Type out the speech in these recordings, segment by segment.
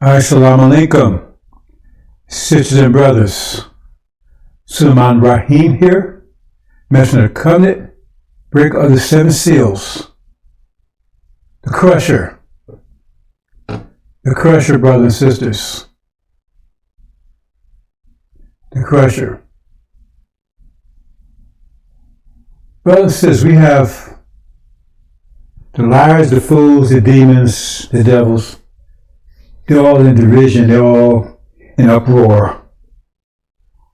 Assalamu alaikum, sisters and brothers. Sulaiman Rahim here, mention of the covenant, break of the seven seals. The crusher, brothers and sisters. The crusher. Brothers and sisters, we have the liars, the fools, the demons, the devils. They're all in derision, they're all in uproar,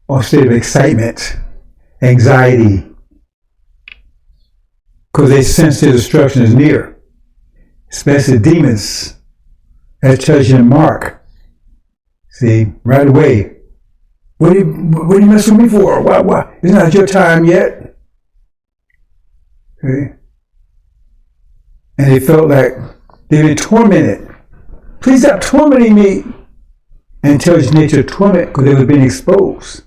or state of excitement, anxiety, because they sense their destruction is near. Especially the demons, as tells you in Mark. See, right away. What do you mess with me for? Why? It's not your time yet. Okay. And they felt like they've been tormented. Please stop tormenting me. And tells nature of torment because they were being exposed.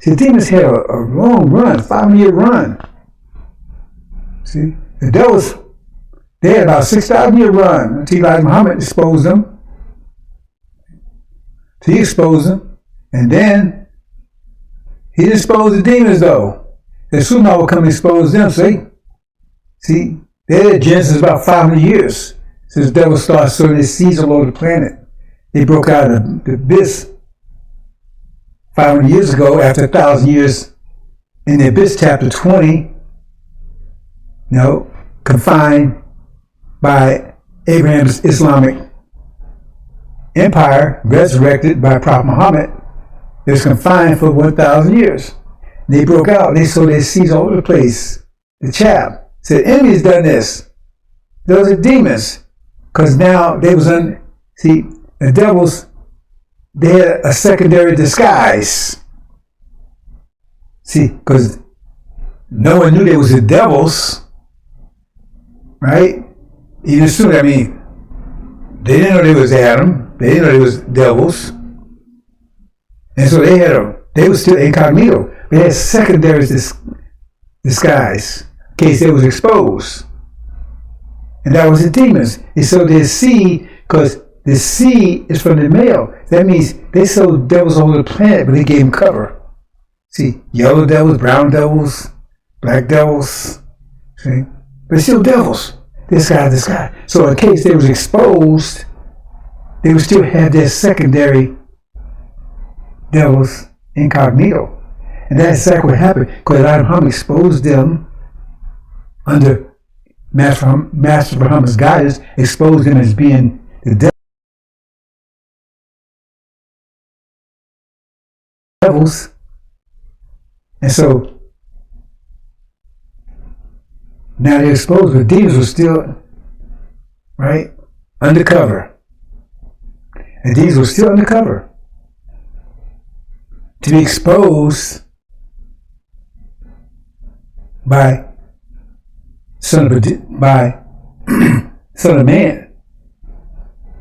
See, the demons had a long run, 5-year run. See, the devils, they had about 6,000-year run until Elijah Muhammad exposed them. So he exposed them. And then he didn't expose the demons though. The Sunnah will come and expose them. See, their genesis is about 500 years. Since the devil started sowing his seeds all over the planet. They broke out of the abyss 500 years ago after 1,000 years in the abyss, chapter 20. Confined by Abraham's Islamic empire, resurrected by Prophet Muhammad. It was confined for 1,000 years. They broke out. They sowed their seeds all over the place. The chap said, enemies done this. Those are demons. Because now they was the devils, they had a secondary disguise. See, because no one knew they was the devils, right? Even soon, they didn't know they was Adam. They didn't know they was devils. And so they was still incognito. They had secondary disguise in case they was exposed. And that was the demons. They sowed their seed because the seed is from the male. That means they sowed devils all over the planet, but they gave them cover. See, yellow devils, brown devils, black devils. See? But still devils. This guy. So in case they was exposed, they would still have their secondary devils incognito. And that's exactly what happened. Because Elijah Muhammad exposed them under Master Muhammad's guidance, exposed them as being the devils. And so now they're exposed, but demons were still, right, undercover. And demons were still undercover. To be exposed by Son of Man,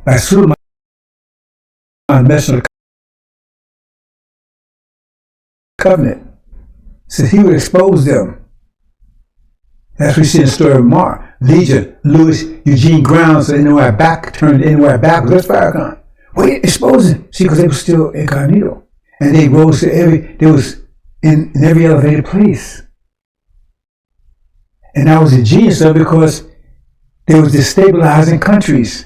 by Sulaiman, messenger of the covenant. So he would expose them. That's what we see in the story of Mark. Legion, Louis, Eugene Grounds, turned anywhere back. That's Farrakhan. Wait, exposing. See, because they were still incognito. And they rose to they was in every elevated place. And that was the genius of it because they was destabilizing countries.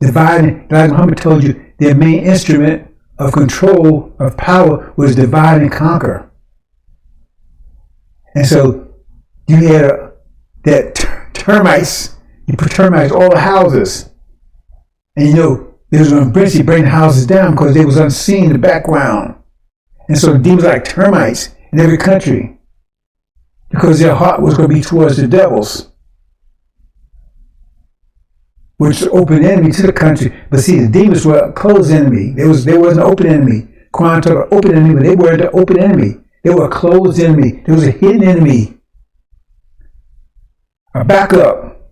Dividing, like Muhammad told you, their main instrument of control, of power, was divide and conquer. And so you had termites, you put termites all the houses. And they was going to bring the houses down because they was unseen in the background. And so the demons like termites in every country. Because their heart was going to be towards the devils, which was open enemy to the country. But see, the demons were a closed enemy. There wasn't an open enemy. Quran talked about open enemy, but they weren't an open enemy. They were a closed enemy. There was a hidden enemy. A backup,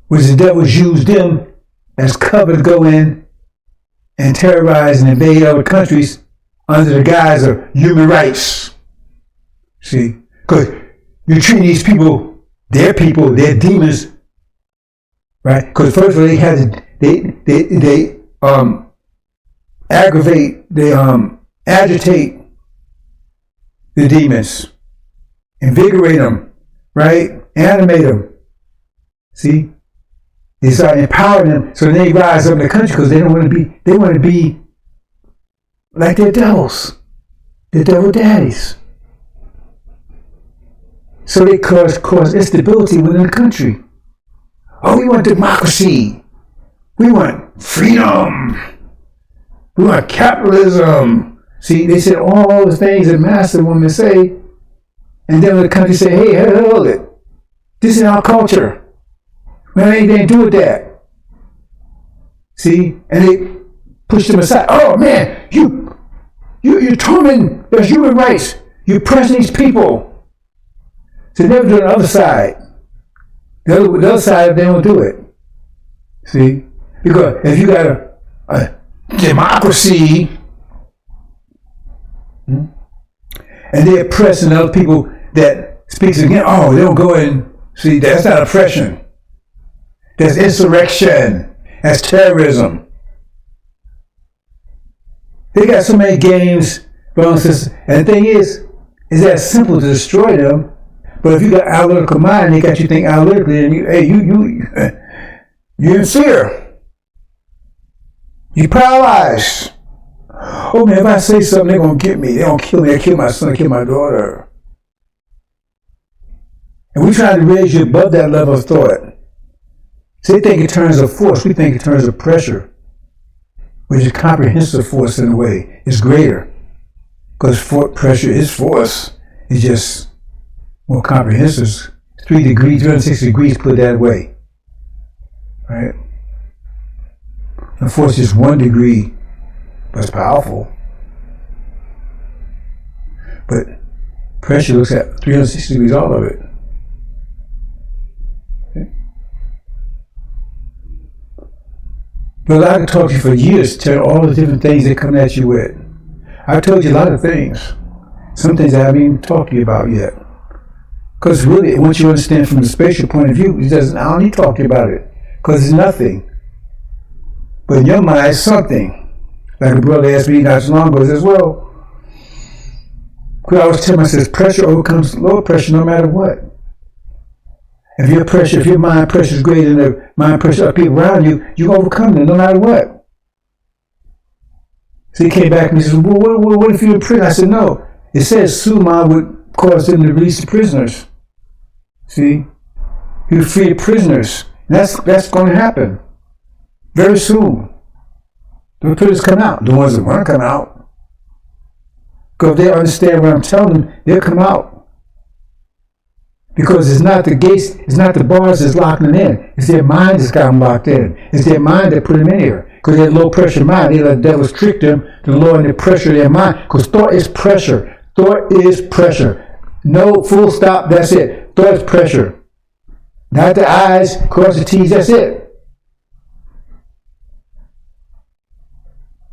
which the devils used them as cover to go in and terrorize and invade other countries under the guise of human rights. See, because you treat these people, their demons, right? Because first of all, they They aggravate, they agitate the demons, invigorate them, right? Animate them. See? They start empowering them so they rise up in the country because they want to be like their devils, their devil daddies. So they cause instability within the country. Oh, we want democracy. We want freedom. We want capitalism. See, they said all the things that master women say, and then the country say, hey, hold it. This is our culture. We ain't anything to do with that. See? And they push them aside. Oh man, you're tormenting their human rights. You're oppressing these people. So they never do the other side. The other side, they don't do it. See? Because if you got a democracy, and they're oppressing other people that speaks again, oh, they don't go in. See, that's not oppression. That's insurrection. That's terrorism. They got so many games, brothers and sisters. And the thing is that simple to destroy them. But if you got analytical mind, they got you think analytically, and you're in fear. You're paralyzed. Oh man, if I say something, they're gonna get me. They're gonna kill me. They kill my son, kill my daughter. And we try to raise you above that level of thought. So they think in terms of force, we think in terms of pressure, which is comprehensive force in a way. It's greater. Because pressure is force. It's just more comprehensive. 360 degrees put that way. Right? And force is 1 degree, but it's powerful. But pressure looks at 360 degrees, all of it. But I could talk to you for years, tell you all the different things they come at you with. I told you a lot of things. Some things I haven't even talked to you about yet. Because really, once you understand from the spatial point of view, I don't need to talk to you about it. Because it's nothing. But in your mind, it's something. Like a brother asked me not so long ago, says, well, because I was telling myself, pressure overcomes low pressure no matter what. If your mind pressure is greater than the mind pressure of people around you, you overcome it no matter what. So he came back and he said, well, what if you're in prison? I said, no. It says Suleiman would cause them to release the prisoners. See? He would free the prisoners. And that's going to happen. Very soon. The prisoners come out. The ones that want to come out. Because if they understand what I'm telling them, they'll come out. Because it's not the gates, it's not the bars that's locking them in. It's their mind that's got them locked in. It's their mind that put them in here. Because they have low pressure mind. They let the devils trick them to lower the pressure of their mind. Because thought is pressure. Thought is pressure. No, full stop, that's it. Thought is pressure. Not the I's, cross the T's, that's it.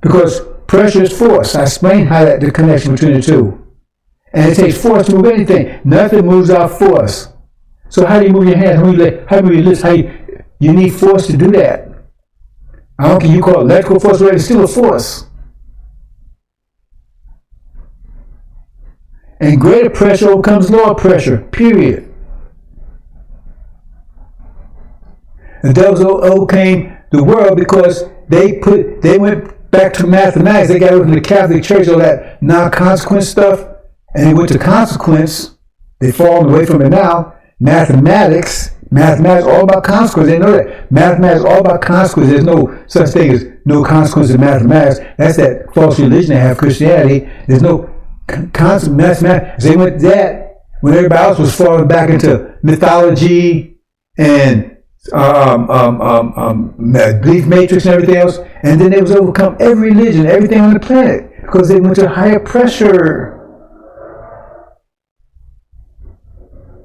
Because pressure is force. I explained how the connection between the two. And it takes force to move anything. Nothing moves out force. So how do you move your hands? How do you lift? You need force to do that. I don't care you call it electrical force, but it's still a force. And greater pressure overcomes lower pressure. Period. The devils overcame the world because they went back to mathematics. They got over to the Catholic Church, all that non-consequence stuff. And they went to consequence. They've fallen away from it now. Mathematics all about consequence. They know that. Mathematics all about consequence. There's no such thing as no consequence in mathematics. That's that false religion they have, Christianity. There's no consequence mathematics. They went that when everybody else was falling back into mythology and belief matrix and everything else. And then they was overcome every religion, everything on the planet, because they went to higher pressure.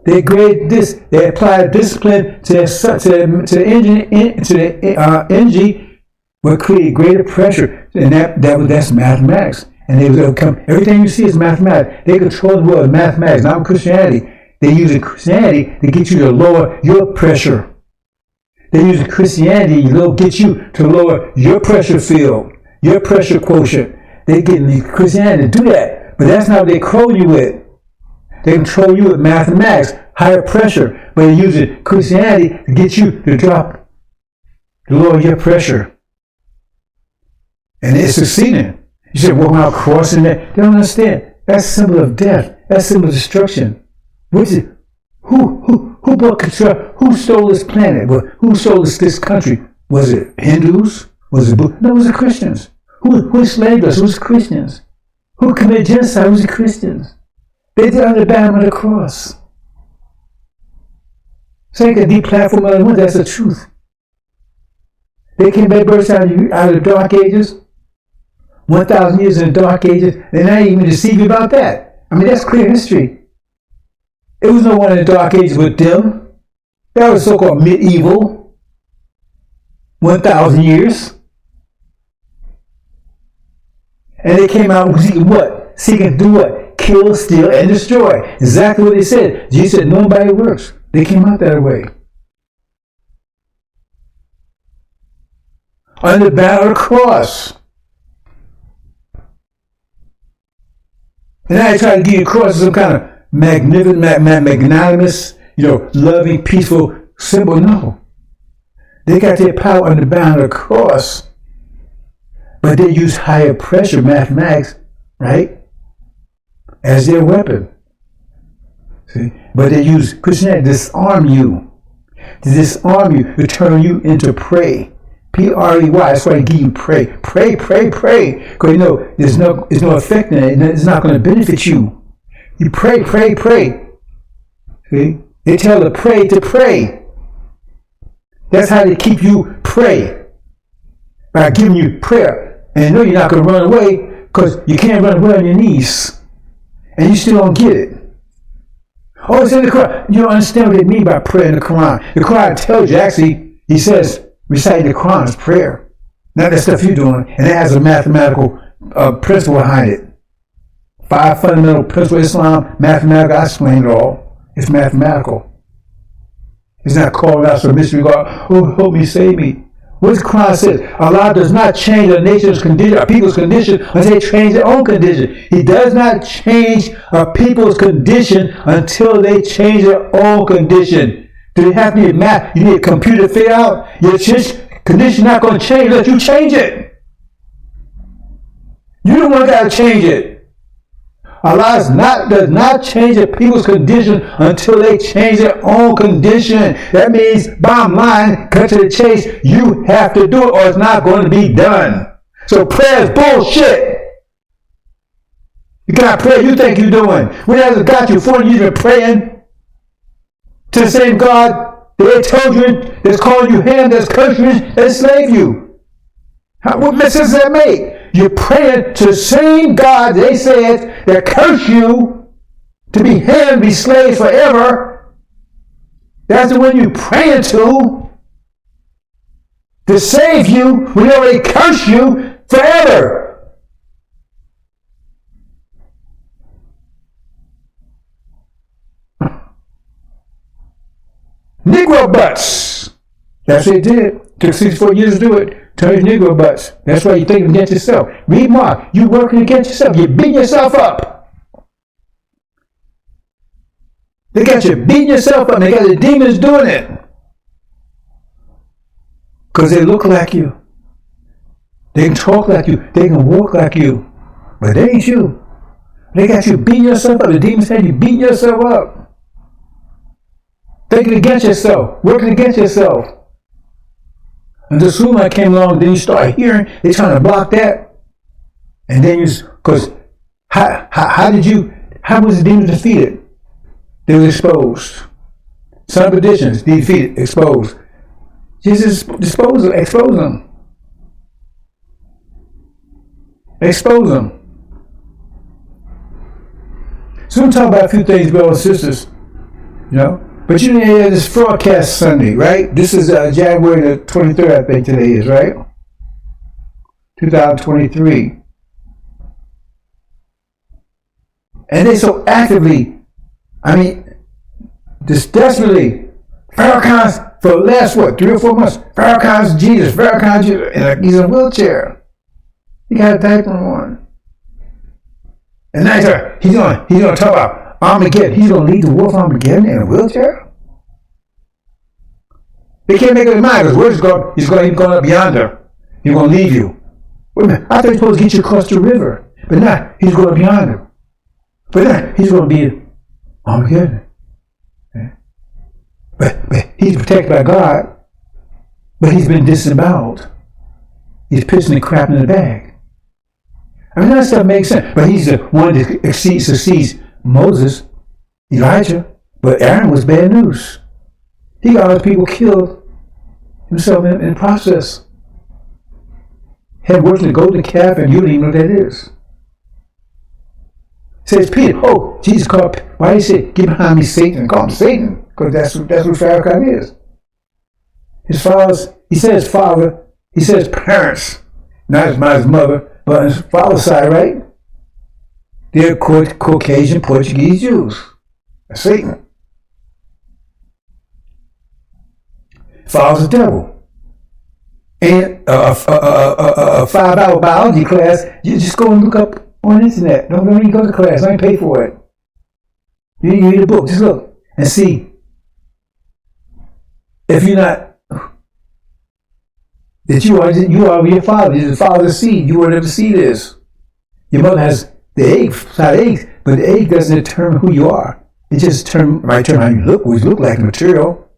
They applied discipline to the energy, will create greater pressure, and that's mathematics. And they will overcome everything you see is mathematics. They control the world with mathematics, not with Christianity. They use Christianity to get you to lower your pressure. They use Christianity to get you to lower your pressure field, your pressure quotient. They get Christianity to do that. But that's not what they control you with. They control you with mathematics, higher pressure. But they use Christianity to get you to drop, to lower your pressure. And it's succeeding. You say, well, I'm crossing that. They don't understand. That's a symbol of death. That's a symbol of destruction. Which is, who brought control? Who stole this planet? Who stole this country? Was it Hindus? Was it Buddhists? No, it was the Christians. Who enslaved us? It was the Christians. Who committed genocide? It was the Christians. They did on the bottom of the cross. So they can deplatform other ones. That's the truth. They came back burst out of the dark ages. 1,000 years in the dark ages. They're not even deceive you about that. I mean, that's clear history. There was no one in the dark ages with them. That was so-called medieval. 1,000 years. And they came out seeking what? Seeking to do what? Kill, steal, and destroy. Exactly what they said. Jesus said, nobody works. They came out that way. On the battle of the cross. And now they try to give you a cross as some kind of magnificent, magnanimous, loving, peaceful symbol. No. They got their power on the battle of the cross. But they use higher pressure mathematics, right, as their weapon. See? But they use Christianity to disarm you. To turn you into prey. Prey. That's why they give you prey. Pray. Because there's no effect in it. It's not going to benefit you. You pray. See? They tell the prey to pray. That's how they keep you prey. By giving you prayer. And you're not going to run away because you can't run away on your knees. And you still don't get it. Oh, it's in the Quran. You don't understand what they mean by prayer in the Quran. The Quran tells you, actually, he says, reciting the Quran is prayer. Not that stuff you're doing. And it has a mathematical principle behind it. 5 fundamental principles of Islam, mathematical. I explained it all. It's mathematical. It's not called out some mystery God, oh, help me, save me. What the Quran says, Allah does not change a nation's condition, a people's condition, until they change their own condition. He does not change a people's condition until they change their own condition. Do you have to need math? You need a computer to figure out your condition not going to change unless you change it. You the one got to change it. Allah does not change a people's condition until they change their own condition. That means, bottom line, cut to the chase, you have to do it or it's not going to be done. So prayer is bullshit. You got prayer you think you're doing. What has it got you? 40 years of praying to the same God that they told you, that's calling you him, that's cursing you, that enslaved you. What sense does that make? You're praying to the same God they said that cursed you to be him, be slaves forever. That's the one you're praying to save you when they already cursed you forever. Negro butts. That's what it did. Took 64 years to do it. Turn your Negro butts. That's why you think against yourself. Read Mark. You working against yourself. You're beating yourself up. They got you beating yourself up. They got the demons doing it. Because they look like you. They can talk like you. They can walk like you. But they ain't you. They got you beating yourself up. The demons had you beating yourself up. Thinking against yourself. Working against yourself. Until Suleiman came along, then you start hearing, they're trying to block that. And then because how was the demons defeated? They were exposed. Son of perditions, defeated, exposed. Jesus expose them. Expose them. So we'll talk about a few things, brothers and sisters. But you didn't hear this broadcast Sunday, right? This is January the 23rd, I think today is, right? 2023. And they so actively, just desperately Farrakhan's, for the last, 3 or 4 months, Farrakhan's Jesus, and he's in a wheelchair. He got a diaper on. And now he's gonna talk about Armageddon. He's gonna lead the war for Armageddon in a wheelchair? They can't make up their mind because where's God? He's going up yonder. He's gonna leave you. Wait a minute, I thought he was supposed to get you across the river. But now he's going up yonder. But now he's gonna be Armageddon. But he's protected by God, but he's been disemboweled. He's pissing and crap in the bag. I mean, that stuff makes sense. But he's the one that succeeds Moses, Elijah, but Aaron was bad news. He got other people killed himself in the process. Had worshiped the golden calf, and you don't even know what that is. Says Peter, Jesus called, why did he say, get behind me, Satan? Call him Satan. Because that's what Farrakhan is. His fathers, he says father, he says parents, not his mother, but on his father's side, right? They're Caucasian Portuguese Jews. That's Satan. Father's the devil. And a 5-hour biology class, you just go and look up on the internet. Don't even go to class. I ain't pay for it. You read a book. Just look and see. If you're not, that you are your father. You're the father's seed. You are whatever the seed is. Your mother has the egg, side eggs, but the egg doesn't determine who you are. It just might determine how you look, what you look like, material.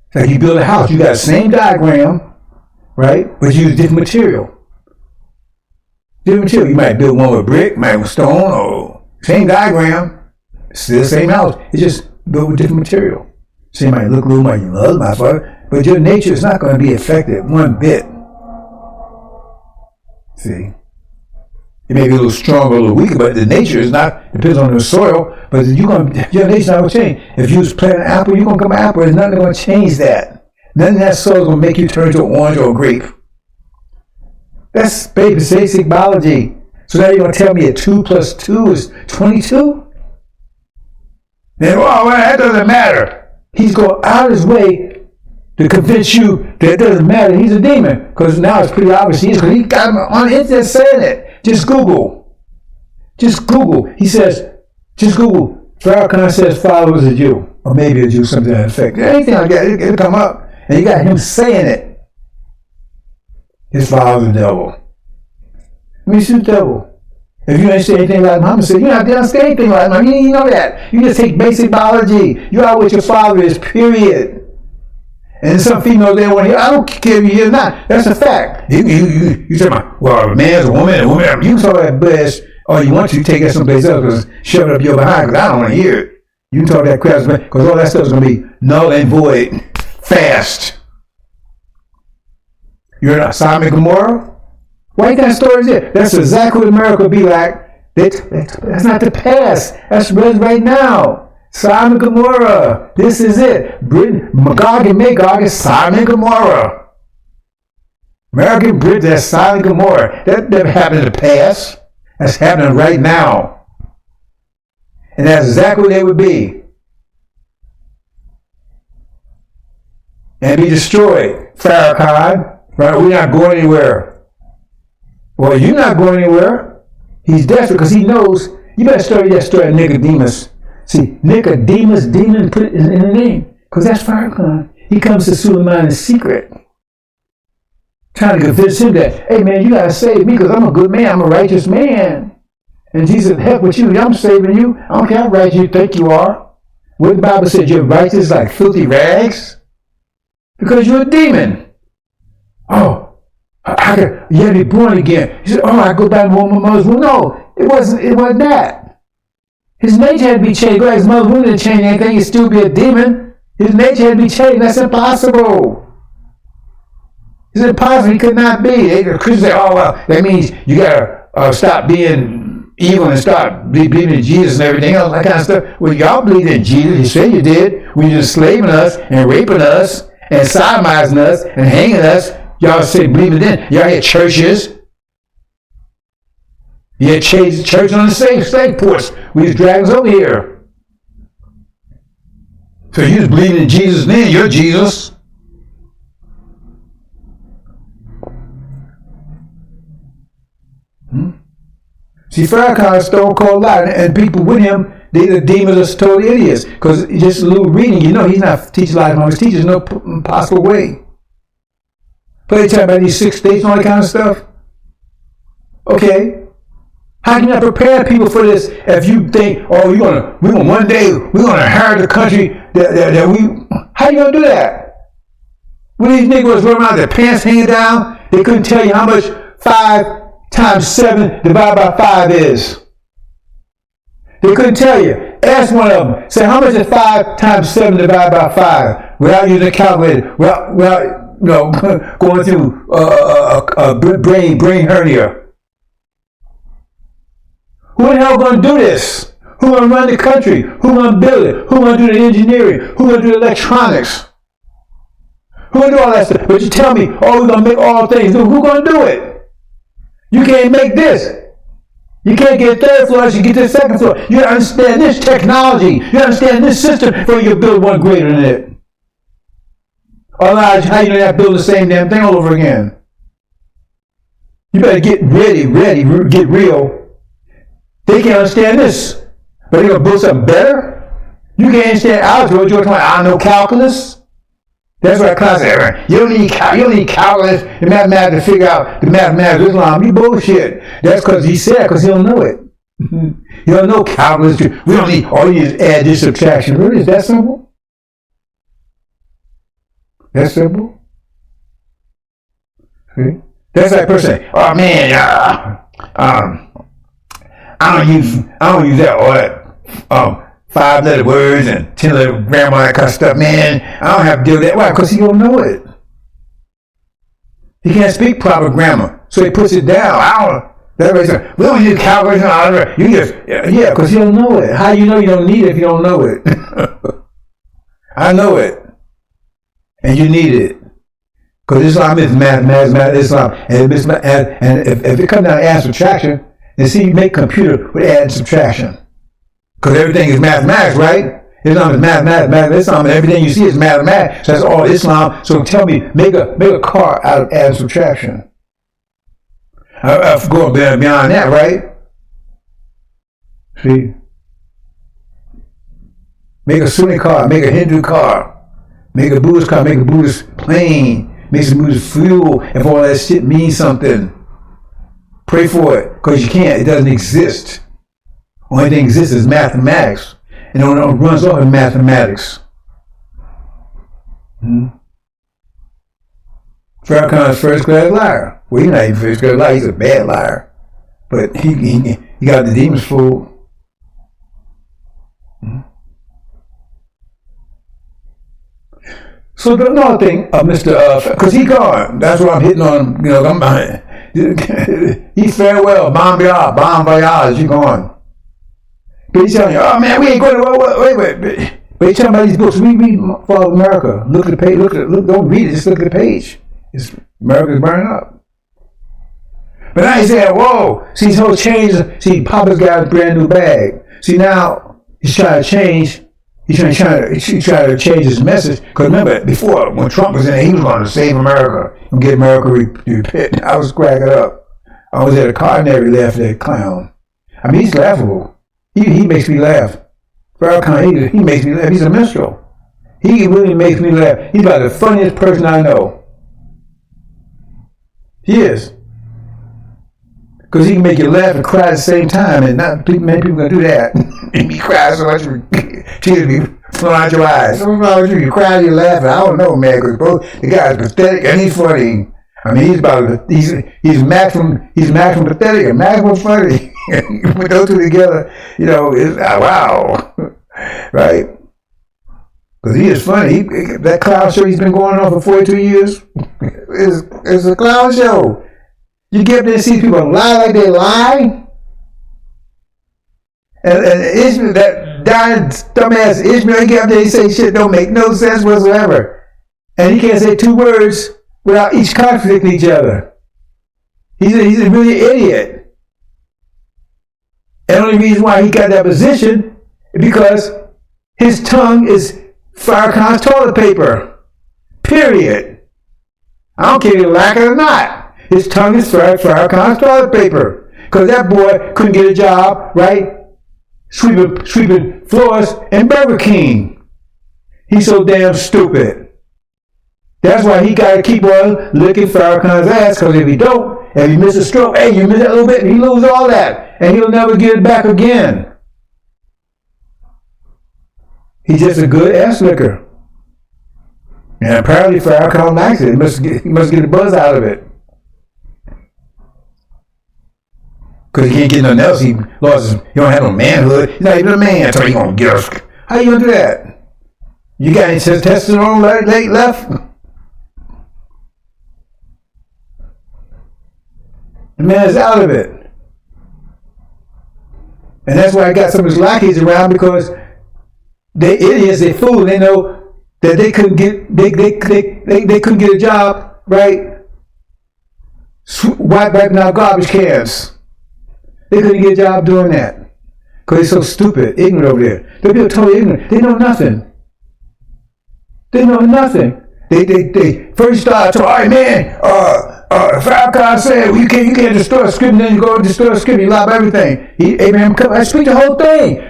It's like you build a house. You got the same diagram, right? But you use different material. Different material. You might build one with brick, might with stone, or same diagram, still the same house. It's just built with different material. So you might look a little like you love my father, but your nature is not going to be affected one bit. See? It may be a little stronger, a little weaker, but the nature is not, depends on the soil, but your nature's not going to change. If you was planting an apple, you're going to come an apple. There's nothing going to change that. None of that soil is going to make you turn to an orange or a grape. That's basic biology. So now you're going to tell me that 2 + 2 is 22? Then, well, that doesn't matter. He's going out of his way to convince you that it doesn't matter. He's a demon. Because now it's pretty obvious he is. Because he got him on the internet saying it. Just Google. He says, just Google. Farrakhan says father was a Jew. Or maybe a Jew, something to that effect. Anything like that, it'll come up. And you got him saying it. His father's the devil. Let me see the devil. If you ain't say anything like Muhammad said, you're not going to say anything like Muhammad. You know that. You just take basic biology. You are what your father is, period. And some females, they want to hear, I don't care if you hear or not. That's a fact. You say, well, a man's a woman, you can talk that BS all you want to. Take that someplace else because shove it up your behind because I don't want to hear it. You can talk that crap because all that stuff is going to be null and void fast. You're not Sodom and Gomorrah? Why that story is there? That's exactly what America would be like. That's not the past. That's right now. Sodom and Gomorrah. This is it. Britain, Magog and Magog is Sodom and Gomorrah. American Britain, that's Sodom and Gomorrah. That never happened in the past. That's happening right now. And that's exactly what they would be. And be destroyed. Farrakhan, right? We're not going anywhere. Well, you're not going anywhere. He's desperate because he knows. You better study that story of Nicodemus. See, Nicodemus, demon put it in the name. Because that's Farrakhan. He comes to Suleiman in secret. Trying to convince him that, hey man, you got to save me because I'm a good man. I'm a righteous man. And Jesus said, heck with you. I'm saving you. I don't care how righteous you think you are. What the Bible said, you're righteous like filthy rags? Because you're a demon. Oh. You had to be born again. He said, I go back to my mother's womb. No, it wasn't that. His nature had to be changed. His mother's womb didn't change anything. He'd still be a demon. His nature had to be changed. That's impossible. It's impossible. He could not be. The Christians say, that means you got to stop being evil and start believing in Jesus and everything else, that kind of stuff. Well, y'all believed in Jesus. You say you did. When you're enslaving us and raping us and sodomizing us and hanging us, y'all say believe it then. Y'all had churches. You had churches on the same slave ports. We was dragging us over here. So you just believe in Jesus' name, you're Jesus. See, Farrakhan is stone cold lie, and people with him, the demons are total idiots. Because just a little reading, he's not teaching life on his teachers no possible way. But they talk about these 6 states and all that kind of stuff. Okay. How can you not prepare people for this if you think, we're gonna one day we're gonna inherit the country that we? How you gonna do that? When these niggas running around with their pants hanging down, they couldn't tell you how much 5 times 7 divided by 5 is. They couldn't tell you. Ask one of them. Say, how much is 5 times 7 divided by 5? Without using a calculator. Without going through a brain hernia. Who in the hell going to do this? Who going to run the country? Who going to build it? Who going to do the engineering? Who going to do the electronics? Who going to do all that stuff? But you tell me, we're going to make all things. Who going to do it? You can't make this. You can't get 3rd floor unless you get to the 2nd floor. You understand this technology. You understand this system before you build one greater than it. Otherwise, how you know you have to build the same damn thing all over again? You better get ready, get real. They can't understand this. But they're going to build something better? You can't understand algebra. You're talking about, I know calculus. That's what class said. You don't need calculus and mathematics to figure out the mathematics of Islam. You bullshit. That's because he said, because he don't know it. You don't know calculus. We don't need, all you need is add this subtraction. Really? Is that simple? That's simple? See? That's like a person, oh man, I don't use that all that 5-letter words and 10-letter grammar, that kind of stuff, man. I don't have to do that. Why? Because he don't know it. He can't speak proper grammar, so he puts it down. That's what he said. We don't use calculation. You just, because you don't know it. How you know you don't need it if you don't know it? I know it, and you need it. Because Islam is mathematics, Islam, and if it comes down to add subtraction, then see, you make computer with add and subtraction. Because everything is mathematics, right? Islam is mathematics, Islam, and everything you see is mathematics. So that's all Islam. So tell me, make a car out of add and subtraction. Go beyond that, right? See? Make a Sunni car, make a Hindu car, make a Buddhist car, make a Buddhist plane, make some Buddhist fuel, if all that shit means something. Pray for it, because you can't. It doesn't exist. Only thing exists is mathematics, and it runs off in mathematics. Farrakhan is first-class liar. Well, he's not even first-class liar. He's a bad liar, but he got the demons fooled. So another thing, Mr. Because he gone. That's what I'm hitting on. He's farewell, bon voyage, you gone. But he's telling you, oh man, we ain't going to, wait. But he's talking about these books. We read Fall of America. Look at the page, don't read it, just look at the page. America's burning up. But now he's saying, whoa, see his whole change, see Papa's got a brand new bag. See now, he's trying to change, he's trying to change his message. Because remember, before, when Trump was in there, he was going to save America and get America repent. I was cracking up. I was at a car and every laughed at that clown. I mean, he's laughable. He makes me laugh. Farrakhan, he makes me laugh. He's a minstrel. He really makes me laugh. He's about the funniest person I know. He is. Because he can make you laugh and cry at the same time, and not many people can do that. Make me cry so much, tears be flowing out your eyes. What's wrong with you? You cry and you laughing. I don't know, man, because both the guy's pathetic and he's funny. I mean, he's maximum pathetic and maximum funny. Put those two together, it's wow, right? Because he is funny. That clown show he's been going on for 42 years is a clown show. You get up there and see people lie like they lie. And Ishmael, that dying dumbass Ishmael, he get up there and say shit don't make no sense whatsoever. And he can't say 2 words without each contradicting each other. He's a really idiot. And the only reason why he got that position is because his tongue is Farrakhan's toilet paper. Period. I don't care if you like it or not. His tongue is Farrakhan's toilet paper. Because that boy couldn't get a job, right? Sweeping floors in Burger King. He's so damn stupid. That's why he got to keep on licking Farrakhan's ass, because if he don't, if he misses a stroke, hey, you miss that little bit, he loses all that. And he'll never get it back again. He's just a good ass licker. And apparently Farrakhan likes it. He must get the buzz out of it. Because he can't get nothing else. He don't have no manhood. He's not even a man, so he gonna get us. How you gonna do that? You got any testosterone left? The man's out of it. And that's why I got some of his lackeys around, because they idiots, they fools, they know that they couldn't get a job, right? Wiping out garbage cans. They couldn't get a job doing that. Because they're so stupid, ignorant over there. They're totally ignorant. They know nothing. They know nothing. They first started to, all right, man, Farrakhan said, well, you can't destroy a script, and then you go and destroy a script, you lie about everything. Abraham, I speak the whole thing.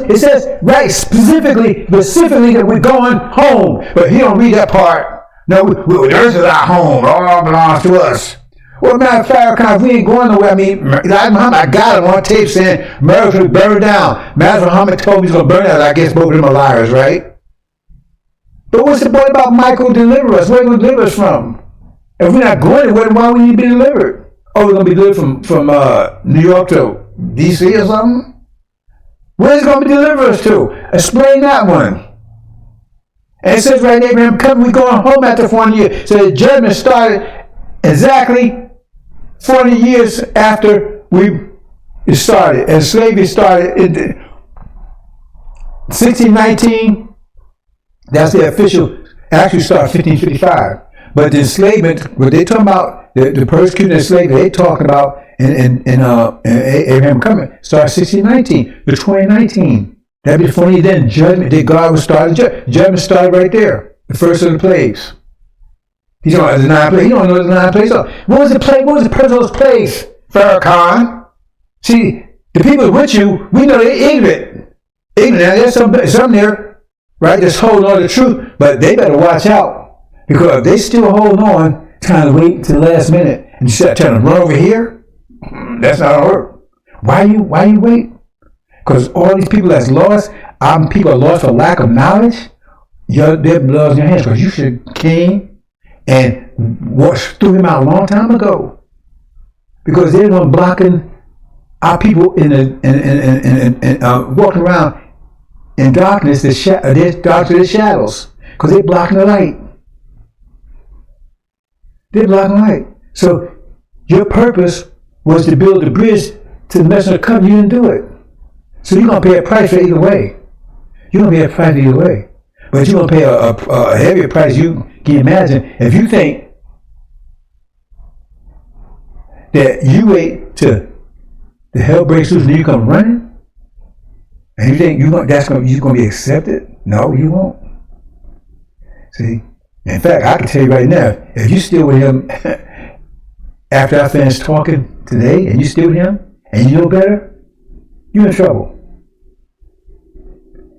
It says, right, specifically that we're going home. But he don't read that part. No, the earth is our home. It all belongs to us. Well, matter of fact, if we ain't going nowhere, I mean, Elijah Muhammad, I got him on tape saying America will burn down. Master Muhammad told me he's going to burn down. I guess both of them are liars, right? But what's the point about Michael deliver us? Where are we going to deliver us from? If we're not going anywhere, why would we need to be delivered? Oh, we're going to be delivered from New York to D.C. or something? Where's it going to be delivered us to? Explain that one. And it says right there, Abraham, come, we're going home after 40 years. So the judgment started exactly 40 years after it started. And slavery started in 1619. That's the official, actually started 1555. But the enslavement, what they talking about, the persecution and slavery, they talking about in Abraham coming, started 1619 to 2019. That be 40 then judgment, that God was started, judgment started right there. The first of the plagues. He don't know the 9 plagues. He don't know the 9 plagues. What was the plague? What was the purpose of those plagues? Farrakhan. See, the people with you, we know they're ignorant. Now there's some there, right, that's holding on to the truth, but they better watch out. Because if they still hold on, trying to wait to the last minute, and you trying to run over here, that's not gonna work. Why you wait? Because all these people that's lost, people are lost for lack of knowledge. Their blood's in your hands, because you should have came and threw him out a long time ago. Because they're the one blocking our people in walking around in darkness, they're dark to the shadows, because they're blocking the light. They're blocking the light. So your purpose was to build a bridge to the message of the covenant. You didn't do it. So you're going to pay a price for either way. You're going to pay a price either way. But you're going to pay a heavier price. You can imagine if you think that you wait till the hell breaks loose and you come running, and you think you're going to be accepted? No, you won't. See? In fact, I can tell you right now, if you still with him after I finish talking today, and you still with him, and you know better, you're in trouble.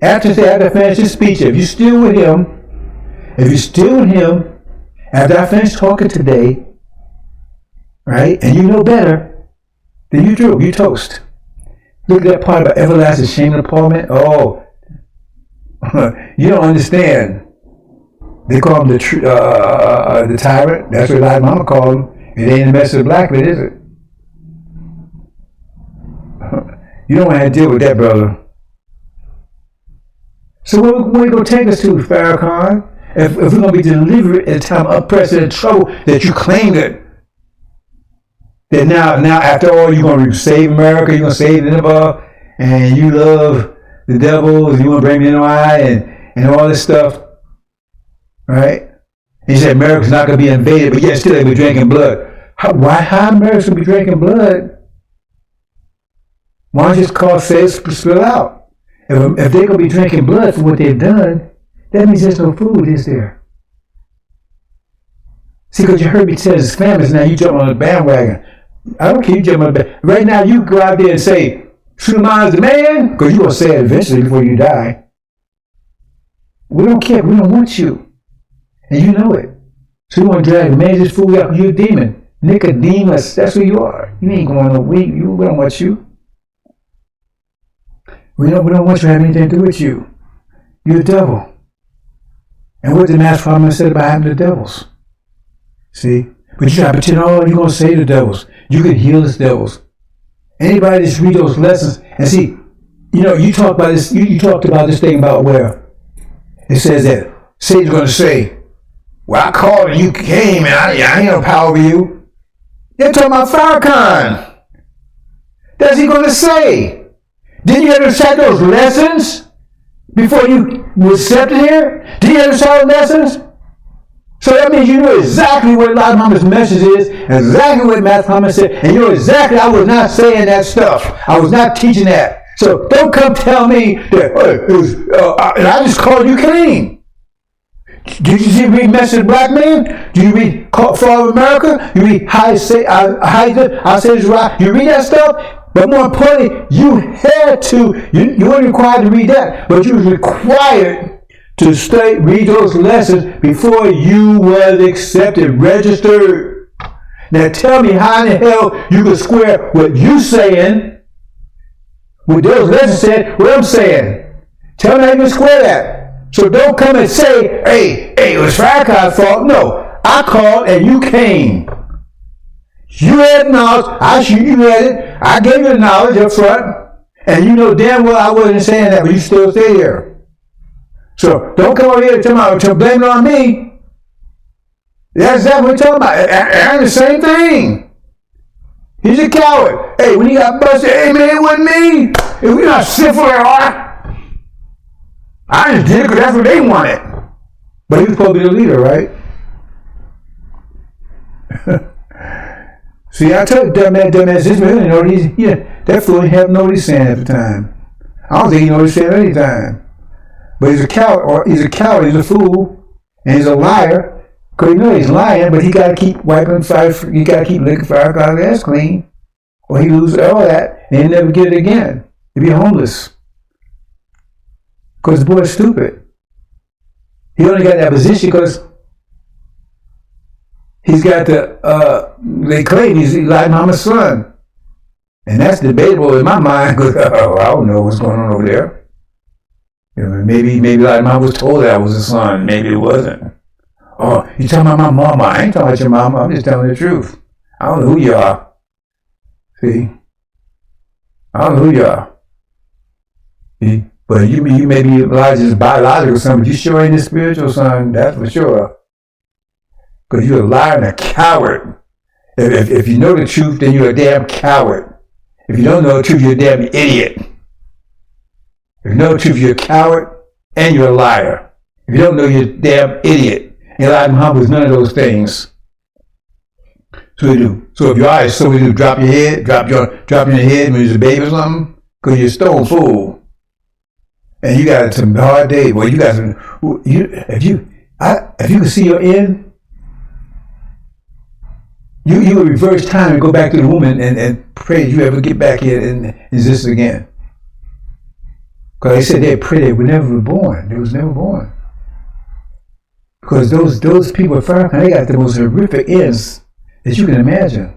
After I finish this speech, if you're still with him, after I finish talking today, right, and you know better, then you drew, you toast. Look at that part about everlasting shame and appallment. Oh, you don't understand. They call him the tyrant. That's what Elijah Muhammad called him. It ain't the message of black man, is it? You don't want to deal with that, brother. So where are you going to take us to, Farrakhan? If we're going to be delivered at a time of unprecedented trouble, that you claim that now after all, you're going to save America, you're going to save Nineveh, and you love the devil, and you want to bring Nineveh and all this stuff. Right? And you said America's not going to be invaded, but yet still they'll be drinking blood. How America's going to be drinking blood? Why don't you just call say split out? If they're going to be drinking blood for what they've done, That means there's no food, is there? See, because you heard me tell his families, now you jump on the bandwagon. I don't care, you jump on the bandwagon. Right now, you go out there and say, Suleiman's the man, because you're going to say it eventually before you die. We don't care. We don't want you. And you know it. So you want to drag the man's food out. You're a demon. Nicodemus, that's who you are. You ain't going no way. We don't want you. We don't want you to have anything to do with you. You're a devil. And what did Master Farmer said about having the devils? See? But you try to pretend, oh, you're going to say the devils. You can heal the devils. Anybody just read those lessons and see, you know, you talked about this, you talked about this thing about where it says that Satan's going to say, well, I called and you came and I ain't no power over you. They're talking about Farrakhan. That's what he's going to say. Didn't you understand those lessons before you were accepted here? Did you understand those lessons? So that means you know exactly what Elijah Muhammad's message is, exactly what Master Muhammad said, and you know exactly I was not saying that stuff. I was not teaching that. So don't come tell me that it was, and I just called you Cain. Did you read Message of Black Man? Do you read Fall of America? You read I Say This Right? You read that stuff? But more importantly, you had to, you weren't required to read that, but you was required to read those lessons before you was accepted, registered. Now tell me how in the hell you can square what you saying with those lessons said, what I'm saying. Tell me how you can square that. So don't come and say, hey, it was Farrakhan's fault. No, I called and you came. You had knowledge, you had it. I gave you the knowledge up front, and you know damn well I wasn't saying that, but you still stay here. So don't come over here to blame it on me. That's exactly what we're talking about. Aaron, the same thing. He's a coward. Hey, when he got busted, hey man, it wasn't me. If we're not sinful at all, I just did it because that's what they wanted. But he was supposed to be the leader, right? See, I told dumbass, this man, you know, that fool didn't have no what he's saying at the time. I don't think he knows what he's saying at any time. But he's a coward, he's a fool, and he's a liar. Because you know he's lying, but he got to keep wiping fire, he got to keep licking fire because his ass clean. Or he loses all that, and he'll never get it again. He'll be homeless. Because the boy's stupid. He only got that position because he's got they claim he's Elijah Muhammad's son. And that's debatable in my mind because, I don't know what's going on over there. You know, maybe Elijah Muhammad was told that I was his son. Maybe it wasn't. Oh, you talking about my mama? I ain't talking about your mama. I'm just telling the truth. I don't know who you are. See? I don't know who you are. See? But you may be Elijah's biological son, but you sure ain't his spiritual son. That's for sure. Because you're a liar and a coward. If you know the truth, then you're a damn coward. If you don't know the truth, you're a damn idiot. If you know the truth, you're a coward and you're a liar. If you don't know, you're a damn idiot. Elijah Muhammad was none of those things. So we do. So if your eyes, so we do drop your head, drop your head when you're a baby or something, because you're a stone fool. And you got some hard days. Well, you got some. If you can see your end, you would reverse time and go back to the woman and pray that you ever get back here and exist again. Because they said they prayed they were never born. They was never born. Because those people at Farrakhan, they got the most horrific ends that you can imagine.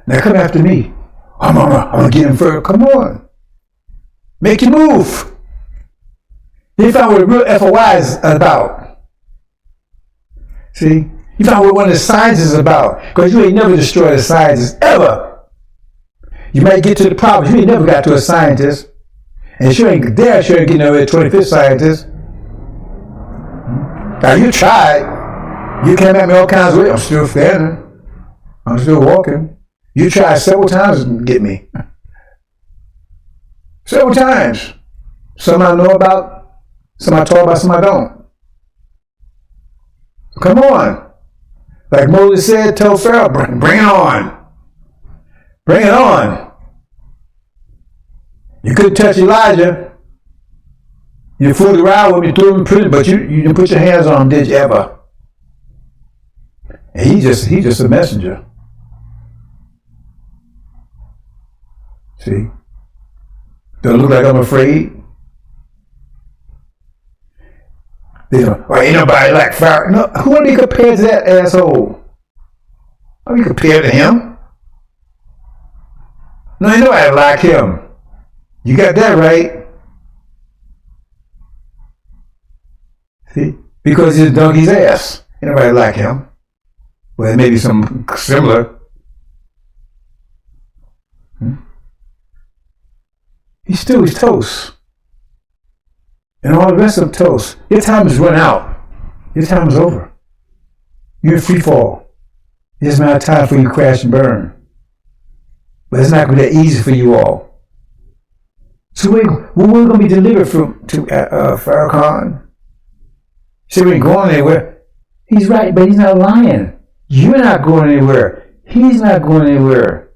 Now come after me. I'm gonna get him first. Come on. Make your move. You found what a real FOI is about. See? You found what one of the science is about. Because you ain't never destroyed a scientist, ever. You might get to the problem. You ain't never got to a scientist. And sure ain't getting over a 25th scientist. Now you tried. You came at me all kinds of ways. I'm still standing. I'm still walking. You tried several times to get me. Several times. Some I know about, some I talk about, some I don't. Come on. Like Moses said, tell Pharaoh, bring it on. Bring it on. You couldn't touch Elijah. You fooled around with me, threw him in prison, but you didn't put your hands on him, did you ever? And he's just a messenger. See? Don't look like I'm afraid. They don't, well, ain't nobody like Pharaoh. No, who want to be compared to that asshole? Are we compared to him? No, ain't nobody like him. You got that right. See? Because he's a donkey's ass. Ain't nobody like him. Well, there may be some similar. He's still his toast. And all the rest of them toast. Your time has run out. Your time is over. You're in free fall. It's not time for you to crash and burn. But it's not going to be that easy for you all. So we're going to be delivered to Farrakhan. So we ain't going anywhere. He's right, but he's not lying. You're not going anywhere. He's not going anywhere.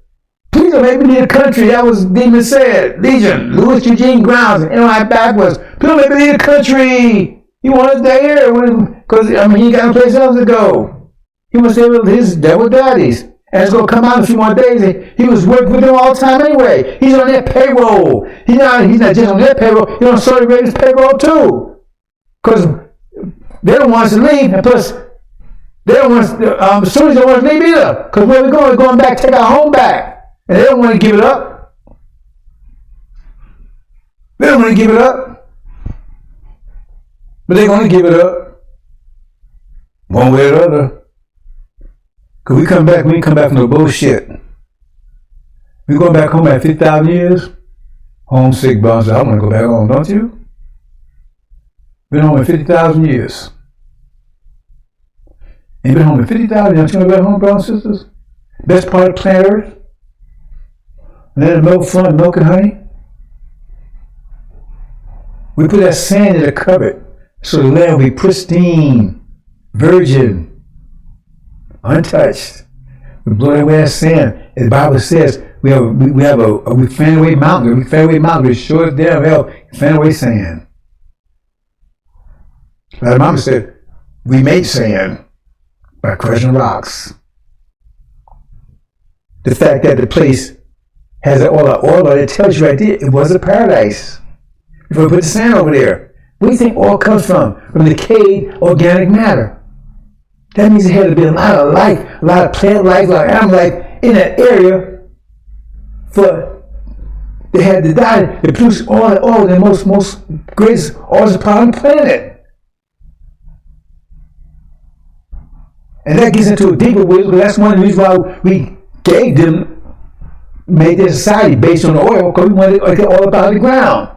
Please don't make me leave the country. That was Demon said. Legion, Louis Eugene Grounds, and NY backwards. Please don't make me leave the country. He wants to stay here because he ain't got no place else to go. He wants to stay with his devil daddies. And it's going to come out in a few more days. He was working with them all the time anyway. He's on their payroll. He's not just on their payroll. He's on Saudi Arabia's payroll too. Because they don't want us to leave. And plus, they don't want us, Sunnis don't want us to leave either. Because where we're going, back, take our home back. And they don't want to give it up. They don't want to give it up. But they're going to give it up. One way or the other. Because we ain't come back from the bullshit. We going back home at 50,000 years. Homesick, boss. I want to go back home, don't you? Been home in 50,000 years. Ain't been home in 50,000 years. You want to go back home, brothers and sisters? Best part of planet Earth? Let it milk front, milk and honey. We put that sand in the cupboard so the land will be pristine, virgin, untouched. We blow away that sand. And the Bible says we fan away mountain. We fan away mountain. We sure as damn hell fan away sand. Like the mama said, we made sand by crushing rocks. The fact that the place has all the oil, it tells you right there, it was a paradise. If we put the sand over there, where do you think oil comes from? From decayed organic matter. That means there had to be a lot of life, a lot of plant life, a lot of animal life in that area for they had to die to produce all the oil, the most greatest oil upon the planet. And that gets into a deeper way, because that's one of the reasons why we gave them, made their society based on the oil, because we wanted to get oil up out of the ground.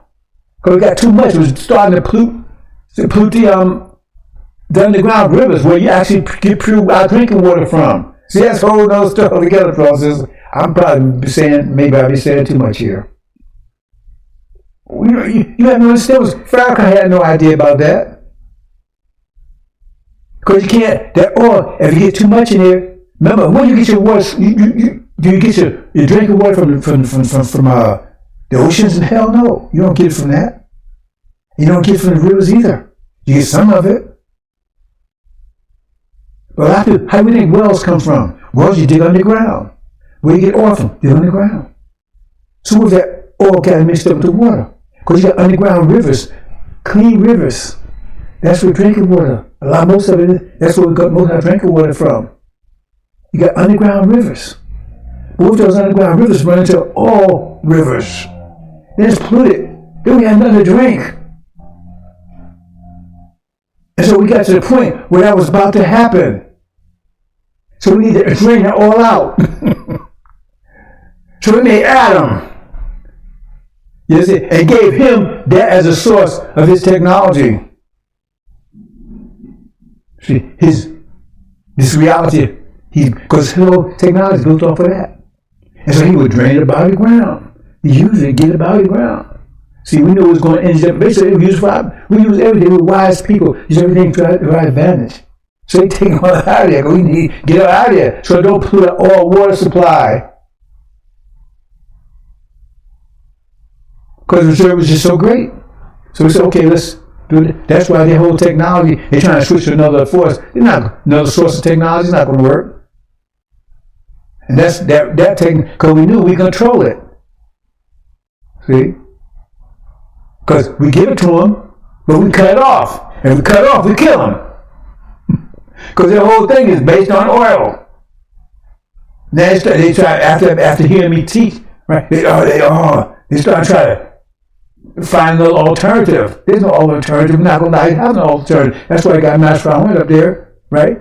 Because we got too much. It was starting to pollute the underground rivers where you actually get pure drinking water from. See, that's holding those stuff together, process. I'm probably saying, maybe I'll be saying too much here. You have no understand. Farrakhan had no idea about that. Because you can't, that oil, if you get too much in there, remember, when you get your water, do you get your drinking water from the oceans? And hell no, you don't get it from that. You don't get it from the rivers either. You get some of it. But how do we think wells come from? Wells you dig underground. Where you get oil from? Dig underground. So where's that oil got mixed up with the water? Because you got underground rivers, clean rivers. That's where drinking water. Most of it, that's where we got most of our drinking water from. You got underground rivers. Both those underground rivers run into all rivers. Then it's polluted. Then we got nothing to drink. And so we got to the point where that was about to happen. So we need to drain it all out. So we made Adam. You see, and gave him that as a source of his technology. See, this reality, because his whole technology is built off of that. And so he would drain it about the ground. He used it, get it about the ground. See, we knew it was going to end up. Basically, we use everything. We're wise people. Use everything to our advantage. So they take it out of there. We need to get it out of there so it don't pollute our water supply. Because the reserve was just so great. So we said, okay, let's That's why their whole technology, they're trying to switch to another source of technology is not going to work. And that's that thing, because we knew we control it. See? Because we give it to them, but we cut it off. And if we cut it off, we kill them. Because their whole thing is based on oil. Now they try, after hearing me teach, right? They start trying to find a little alternative. There's no alternative. We're not going to have no alternative. That's why I got Master Farm up there, right?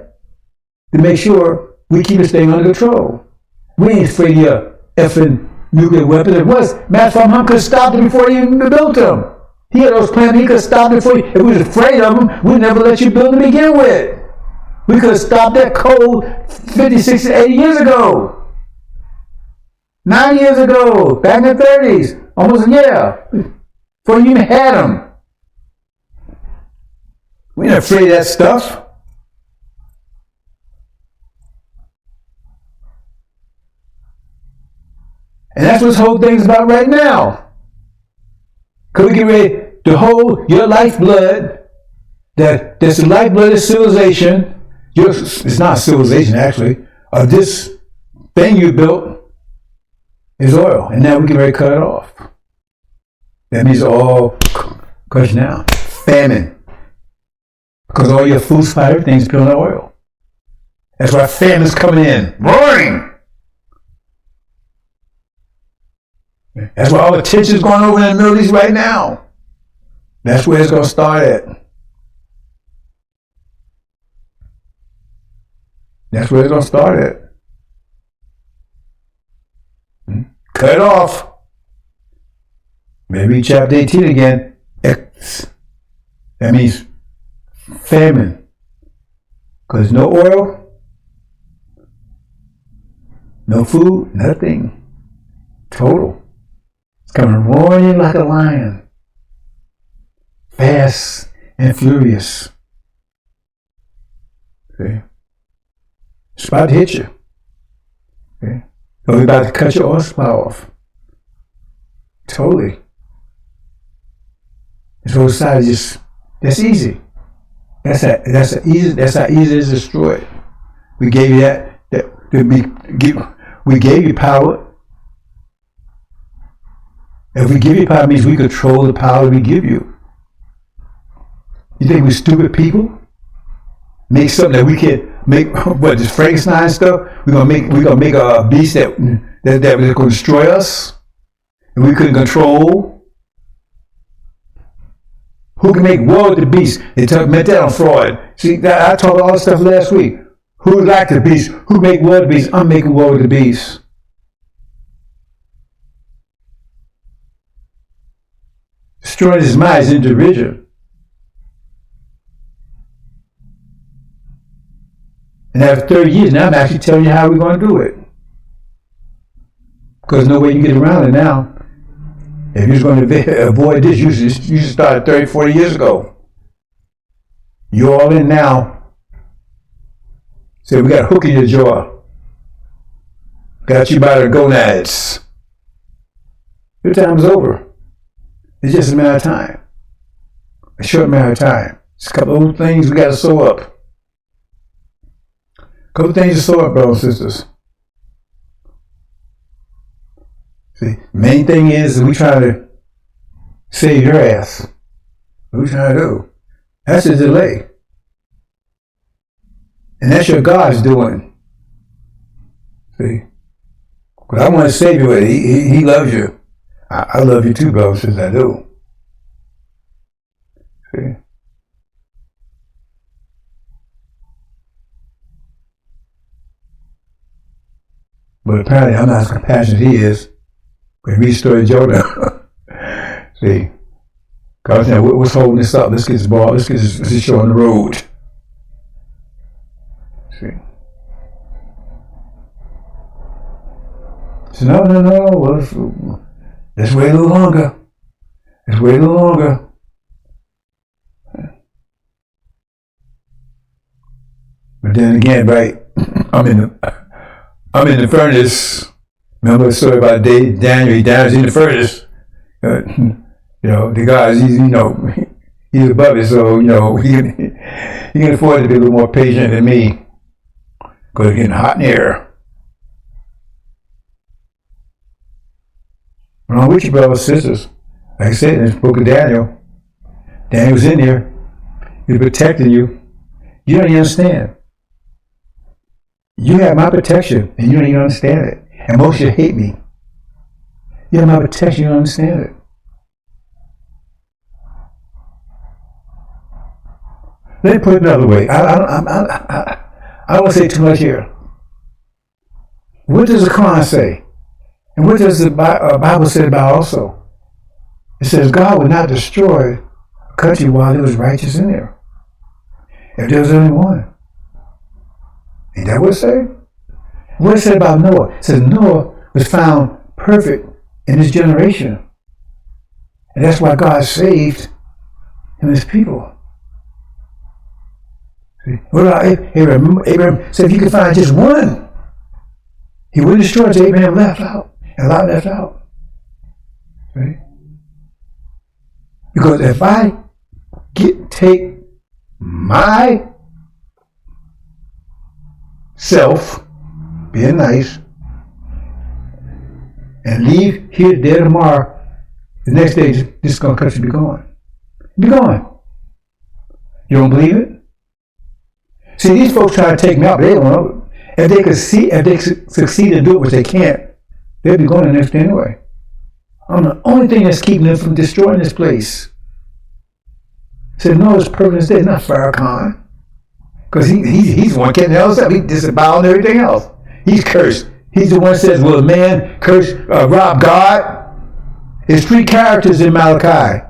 To make sure we keep this thing under control. We ain't afraid of your effing nuclear weapons. It was Master Farm could have stopped it before he even built them. He had those plans. He could have stopped it before. If we was afraid of them, we'd never let you build them to begin with. We could have stopped that code 50, 60, 80 years ago. 9 years ago. Back in the 30s. Almost a year. Before you even had them. We ain't afraid of that stuff. And that's what this whole thing's about right now. Because we get ready to hold your lifeblood, that's the lifeblood of civilization. It's not civilization, actually. Of this thing you built is oil. And now we get ready to cut it off. That means all question now. Famine. Because all your food supply, everything's built on oil. That's why famine's coming in. Roaring! That's why all the tension's going over in the Middle East right now. That's where it's going to start at. That's where it's going to start at. Cut it off. Maybe chapter 18 again. X. That means famine. Because no oil, no food, nothing. Total. It's coming roaring in like a lion. Fast and furious. Okay. It's about to hit you. Okay. So we're about to cut your oil supply off. Totally. So decided just that's easy. That's how easy it is to destroy it. We gave you we gave you power. If we give you power, it means we control the power we give you. You think we're stupid people? Make something that we can make, what, this Frankenstein stuff? We're gonna make a beast that was going to destroy us? And we couldn't control? Who can make war with the beast? They meant that on Freud. See, I talked all this stuff last week. Who like the beast? Who make war with the beast? I'm making war with the beast. Destroying his mind is individual. And after 30 years, now I'm actually telling you how we're going to do it. Because no way you get around it now. If you're going to avoid this, you should start 30, 40 years ago. You're all in now. So we got a hook in your jaw. Got you by the gonads. Your time is over. It's just a matter of time. A short matter of time. It's a couple of things we got to sew up. A couple of things to sew up, brothers and sisters. See, main thing is we try to save your ass. What we trying to do? That's a delay. And that's your God's doing. See? Because I want to save you. He loves you. I love you too, brothers and sisters. I do. See? But apparently I'm not as compassionate as he is. When we restored Jonah. See? God said, what's holding this up? Let's get this ball. Let's get this show on the road. See? So no. Well, let's wait a little longer. Let's wait a little longer. But then again, right? I'm in the furnace. Remember the story about Daniel? Daniel's in the furnace. The guys, He's above it, so, he can afford to be a little more patient than me. Because it's getting hot in here. But I'm with you, brothers and sisters. Like I said in the book of Daniel, Daniel was in there. He was protecting you. You don't even understand. You have my protection, and you don't even understand it. And most of you hate me. You have my protection, you don't understand it. Let me put it another way. I don't want to say too much here. What does the Quran say? And what does the Bible say about also? It says God would not destroy a country while there was righteous in there. If there was only one. Ain't that what it said? What it said about Noah? It says Noah was found perfect in his generation. And that's why God saved him and his people. What about Abraham? Abraham said if you could find just one, he wouldn't destroy it. Abraham left out. And Lot left out. Right? Because if I take my self, being nice, and leave here there tomorrow, the next day this country be gone. Be gone. You don't believe it? See, these folks try to take me out, but they don't know. If they succeed to do it, which they can't, they'll be going the next day anyway. I'm the only thing that's keeping them from destroying this place. Said no, it's purpose day, not Farrakhan. Because he's the one getting else up. He disavowed everything else. He's cursed. He's the one that says, will a man rob God? There's three characters in Malachi.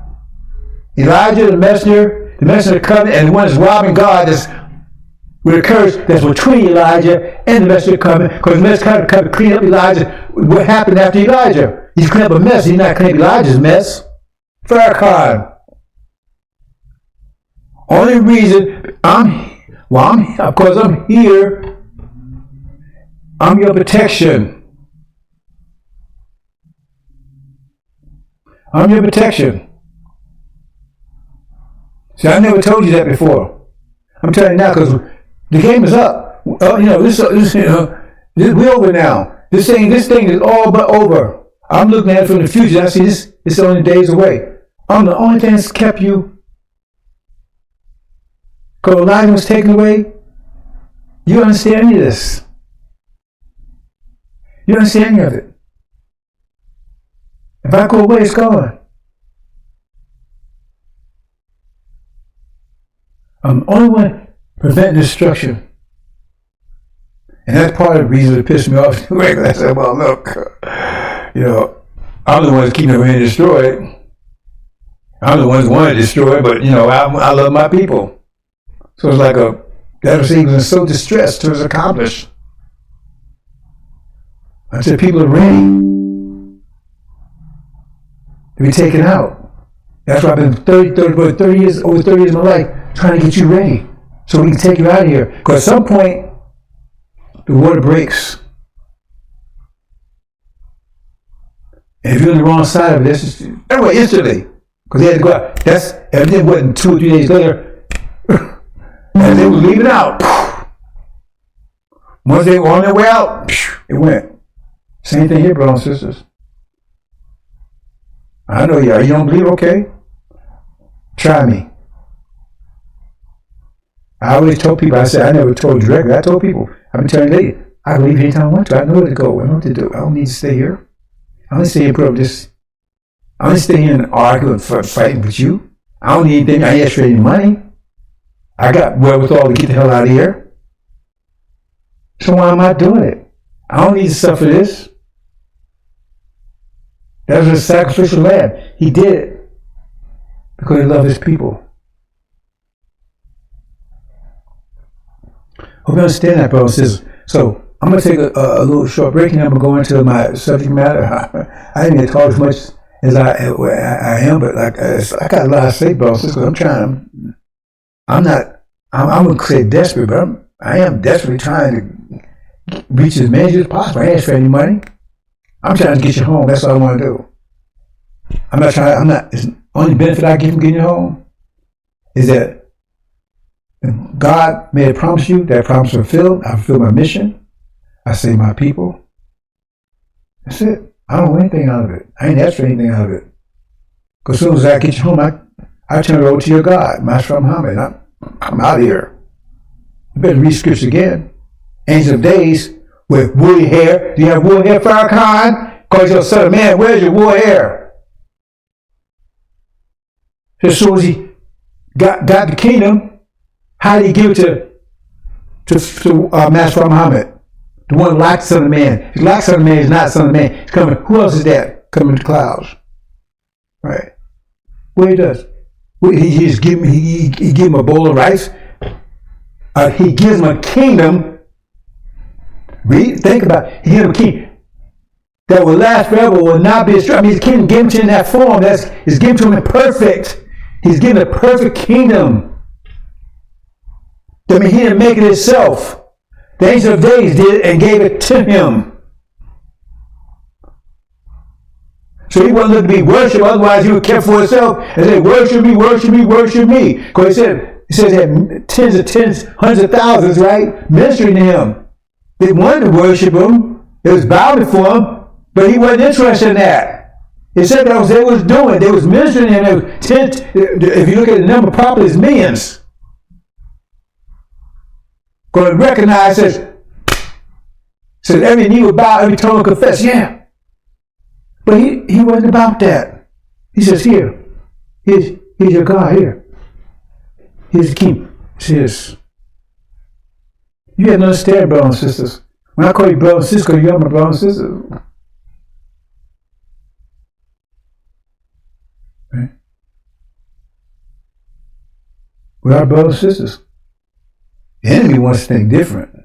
Elijah, the messenger of the covenant, and the one that's robbing God that's with a curse that's between Elijah and the messenger of the covenant. Because the messenger of the covenant cleaned up Elijah. What happened after Elijah? He's cleaned up a mess. He's not cleaning up Elijah's mess. Farrakhan. Only reason because I'm here, I'm your protection. I'm your protection. See, I never told you that before. I'm telling you now because the game is up. We're over now. This thing is all but over. I'm looking at it from the future. I see this. It's only days away. I'm the only thing that's kept you. Because Elijah was taken away. You don't understand any of this. You don't understand any of it. If I go away, it's gone. I'm the only one preventing destruction. And that's part of the reason that pissed me off. I said, well, look, I'm the one that's keeping everything destroyed. I'm the one that wanted to destroy it, but, I love my people. So it's like that was he was so distressed to his accomplish. I said, people are ready to be taken out. That's why I've been 30 years of my life trying to get you ready so we can take you out of here. Because at some point, the water breaks. And if you're on the wrong side of it, anyway, instantly. Because they had to go out. And then wasn't 2 or 3 days later, and they were leaving out. Once they were on their way out, it went. Same thing here, brothers and sisters. I know you don't believe, okay? Try me. I always told people, I said, I never told you directly. I told people, I've been telling you, I can leave anytime I want to. I know where to go. I know what to do. I don't need to stay here. I don't stay here and put up this. I don't stay here and argue and fighting with you. I don't need anything. I ain't ask for any money. I got wherewithal to get the hell out of here. So why am I doing it? I don't need to suffer this. That was a sacrificial lamb. He did it because he loved his people. Hope you understand that, brothers and sisters. So I'm going to take a little short break and I'm going to go into my subject matter. I didn't get talk as much as I am, but I got a lot to say, brothers and sisters. I wouldn't say desperate, but I am desperately trying to reach as many as possible. I ain't ask for any money. I'm trying to get you home. That's all I want to do. It's the only benefit I get from getting you home is that God made a promise to you, that promise fulfilled. I fulfilled my mission. I saved my people. That's it. I don't want anything out of it. I ain't asked for anything out of it. Because as soon as I get you home, I turn it over to your God, Master Muhammad. I'm out of here. You better read scripture again. Ancient of Days with woolly hair. Do you have woolly hair, Farrakhan? Because you're a son of man. Where's your woolly hair? As soon as he got the kingdom, how did he give it to Master Muhammad? The one like the Son of Man. If like Son of Man, is not Son of Man. He's coming. Who else is that? Coming to the clouds. Right. What he does? He just give him a bowl of rice. He gives him a kingdom. Think about it. He gives him a kingdom that will last forever, will not be destroyed. I mean, his kingdom given to him in that form. Is given to him in perfect. He's given a perfect kingdom. I mean, he didn't make it himself. The Ancient of Days did it and gave it to him. So he wasn't looking to be worshipped, otherwise he would kept for himself and say, worship me, worship me, worship me. Because he says that tens, hundreds of thousands, right, ministering to him. They wanted to worship him. It was bowing before him, but he wasn't interested in that. He said that was what they was doing. They was ministering to him. It was if you look at the number properly, it's millions. Going to recognize, says every knee will bow, every tongue will confess. Yeah. But he wasn't about that. He says, here's your God, here. Here's the king. He says, you have to understand, brothers and sisters. When I call you brothers and sisters, you're my brothers and sisters. Right? We are brothers and sisters. The enemy wants to think different.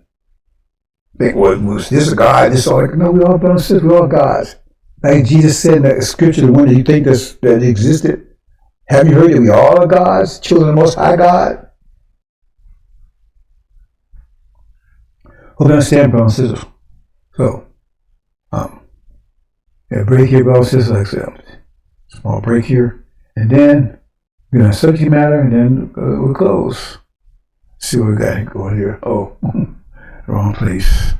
Think, well, this is God, this is all. No, we all brothers and sisters, we're all gods. Like Jesus said in that scripture, the one that you think that existed. Have you heard that we all are gods, children of the Most High God? Hope you understand, brothers and sisters. So, break here, brothers and sisters, like that. Small break here. And then, we're going to subject matter, and then we'll close. See what we got going here. Oh, wrong place.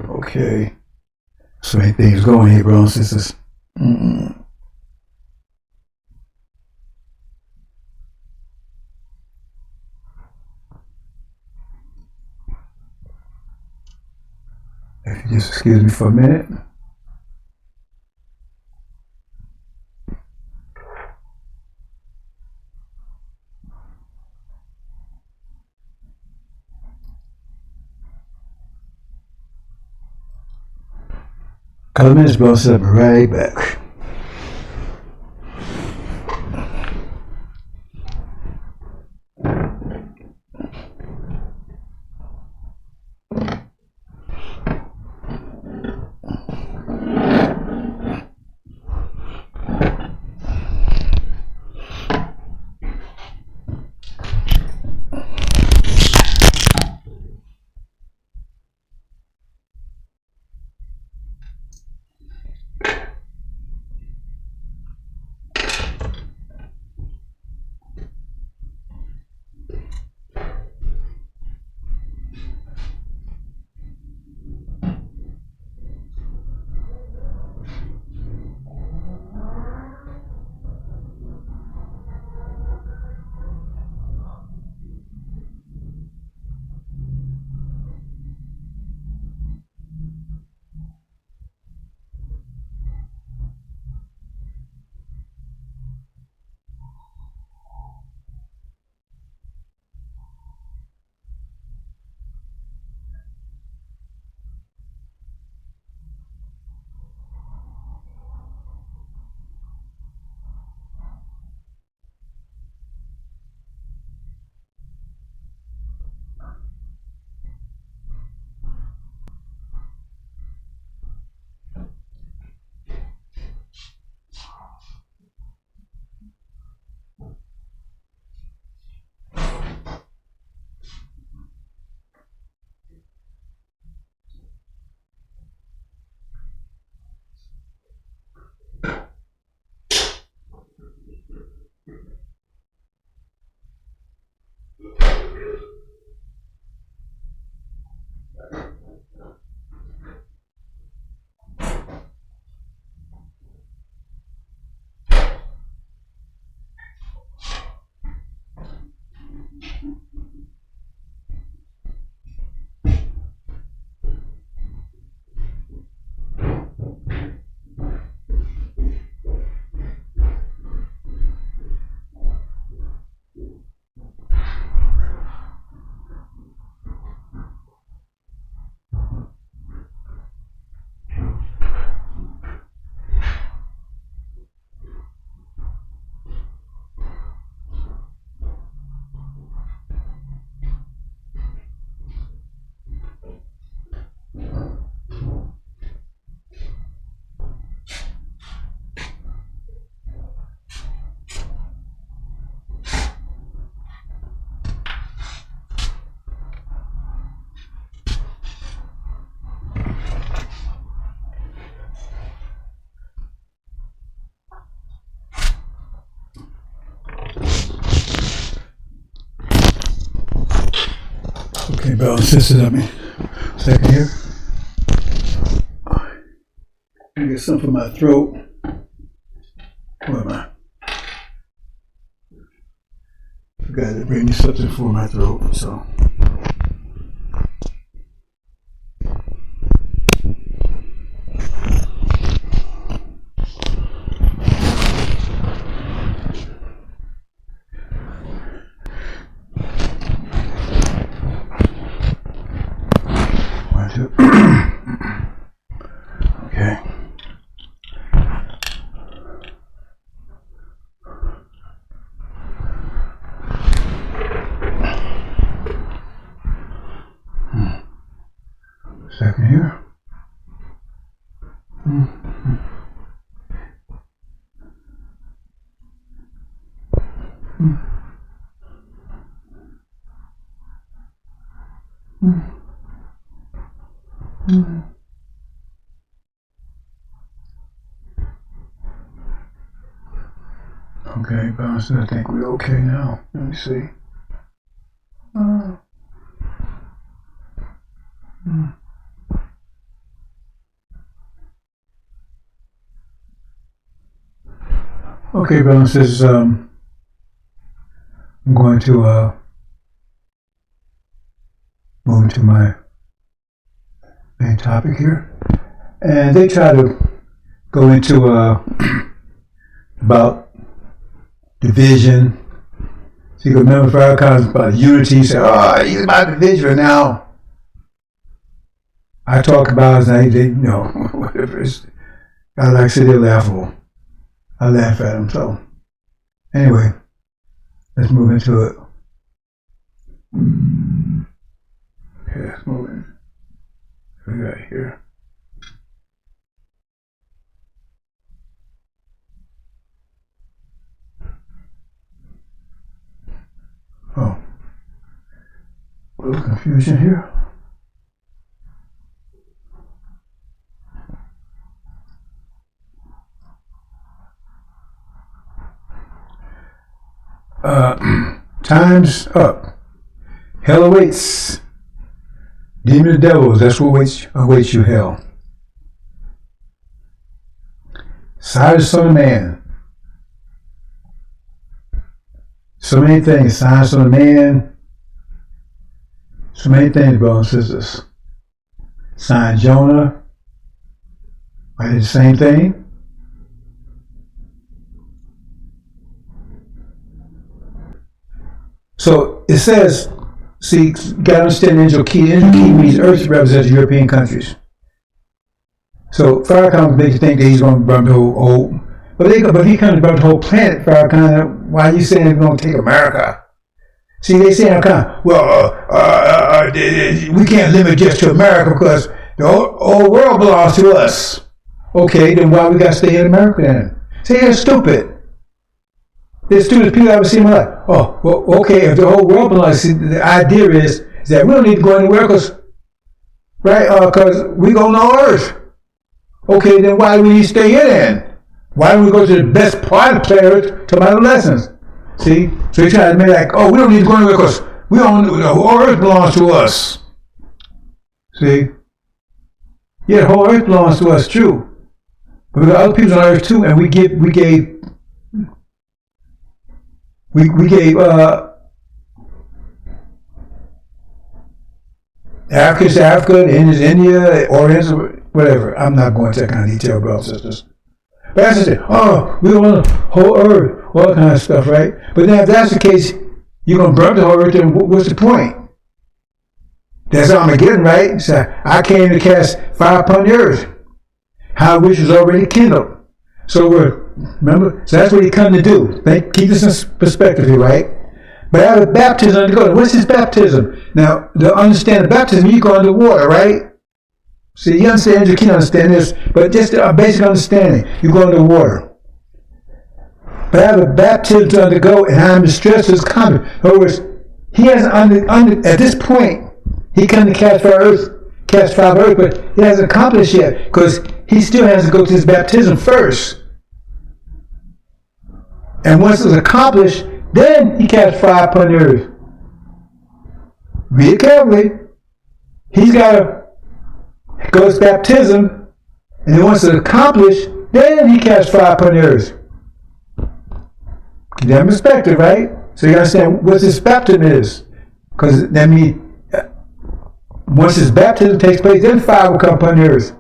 Okay. So many things going here, brothers and sisters. If you just excuse me for a minute. Couple minutes, brothers and sisters, I'll be right back. Okay, brothers and sisters, let me second here. I get something for my throat. Where am I? Forgot to bring me something for my throat, so. Okay. Second here. Okay, bounce. I think we're okay now. Let me see. Okay, brothers and sisters, I'm going to move into my main topic here. And they try to go into about division. So you can remember Farrakhan's about unity. Say, oh, he's about division now. I talk about it, they whatever. I like to say they're laughable. I laugh at them. So, anyway, let's move into it. Okay, let's move in. What we got here? Oh, a little confusion here. Time's up. Hell awaits. Demon and devils, that's what awaits you, hell. Side of the Son of Man. So many things. Side of the Son of Man. So many things, brothers and sisters. Sign Jonah. I did the same thing. So it says, see, you got to understand Angel Key. Angel Key means Earth represents European countries. So Farrakhan makes you think that he's going to burn the whole but he kind of burnt the whole planet. Farrakhan, why are you saying they're going to take America? See, they say we can't limit just to America because the whole world belongs to us. Okay, then why we got to stay in America then? See, they're stupid. They're stupid people I've ever seen in my life. Oh, well, okay, if the whole world belongs, the idea is that we don't need to go anywhere because we go on Earth. Okay, then why do we stay here then? Why don't we go to the best part of the planet to my lessons? See? So you try to make like, we don't need to go anywhere because the whole Earth belongs to us. See? Yeah, the whole Earth belongs to us, true. But we got other people on Earth too, and we gave Africans to Africa, Indians India, Orientals, whatever. I'm not going into that kind of detail, brothers and sisters. But that's just we want the whole earth, all that kind of stuff, right? But then if that's the case, you're going to burn the whole earth, then what's the point? That's Armageddon, right? So I came to cast fire upon the earth, how which was already kindled. So remember? So that's what he come to do. Keep this in perspective here, right? But I have a baptism to go. What's his baptism? Now, to understand the baptism, you go under water, right? See, you understand, you can't understand this, but just a basic understanding. You go under water. But I have a baptism to undergo, and I am distressed as coming. In other words, he hasn't at this point, he come to cast fire earth, but he hasn't accomplished yet, because he still has to go to his baptism first. And once it's accomplished, then he cast fire upon the earth. read it carefully. He's got to go to his baptism, and then once it's accomplished, then he cast fire upon the earth. Keep that in perspective, right? So you understand what this baptism is. Because that means once his baptism takes place, then fire will come upon the earth.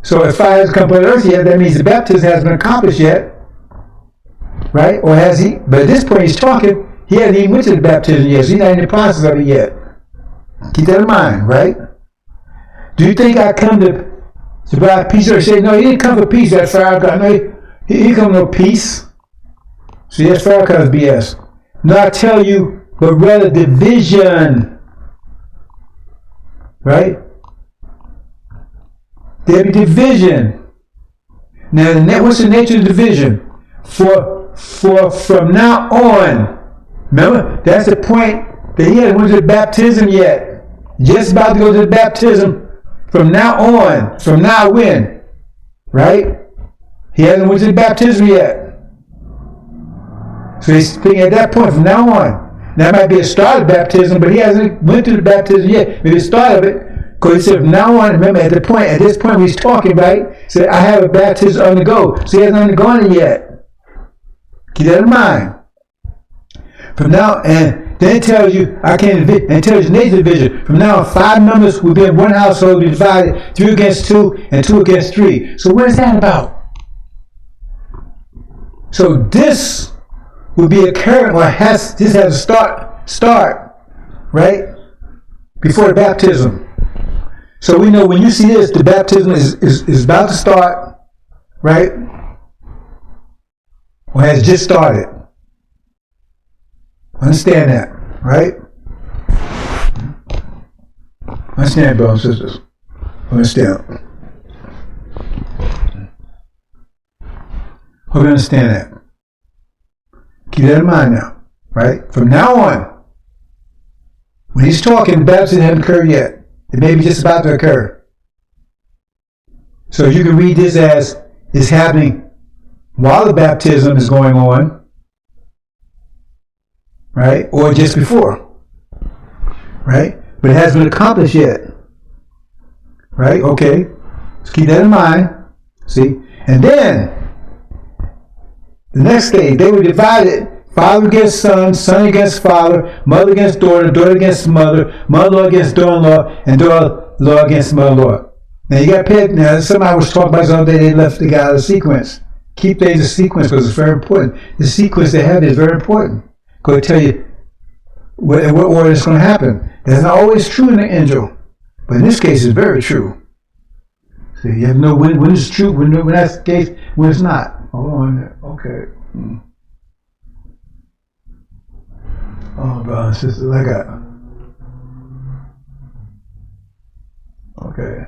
So if fire hasn't come upon the earth yet, that means the baptism hasn't been accomplished yet. Right? Or has he? But at this point he's talking, he hasn't even went to the baptism yet, so he's not in the process of it yet. Keep that in mind, right? Do you think I come to provide peace? Or say, no, he didn't come for peace, that fire God. No, he didn't come no peace. See, that's Farrakhan's BS. No, I tell you, but rather division. Right? There'll be division. Now, what's the nature of division? For from now on, remember, that's the point that he hasn't went to the baptism yet. Just about to go to the baptism. From now on, from now when? Right? He hasn't went to the baptism yet. So he's speaking at that point, from now on. That might be a start of baptism, but he hasn't went to the baptism yet. Maybe the start of it. Because he said, from now on, remember, at this point when he's talking, right? He said, I have a baptism on the go. So he hasn't undergone it yet. Keep that in mind. From now, and then it tells you, and it tells you nature division. From now on, 5 members will be in one household, be divided 3 against 2 and 2 against 3. So what is that about? So this will be occurring, or this has a start, right? Before the baptism. So we know when you see this, the baptism is about to start, right? Or has just started. Understand that, right? Understand, brothers and sisters. Understand. Hope you understand that. Keep that in mind now, right? From now on, when he's talking, the baptism hasn't occurred yet. It may be just about to occur. So you can read this as it's happening while the baptism is going on, right? Or just before, right? But it hasn't been accomplished yet, right? Okay, let's keep that in mind. See? And then, the next stage, they were divided, father against son, son against father, mother against daughter, daughter against mother, mother-in-law against daughter-in-law, and daughter-in-law against mother-in-law. Now you got to pay, now somebody was talking about something, they left the guy out of the sequence. Keep things in sequence because it's very important. The sequence they have is very important. Because it tell you what order it's going to happen. That's not always true in the angel, but in this case it's very true. So you have to know when it's true, when that's the case, when it's not. Hold on. Okay. Oh, brothers and sisters, I got. Okay.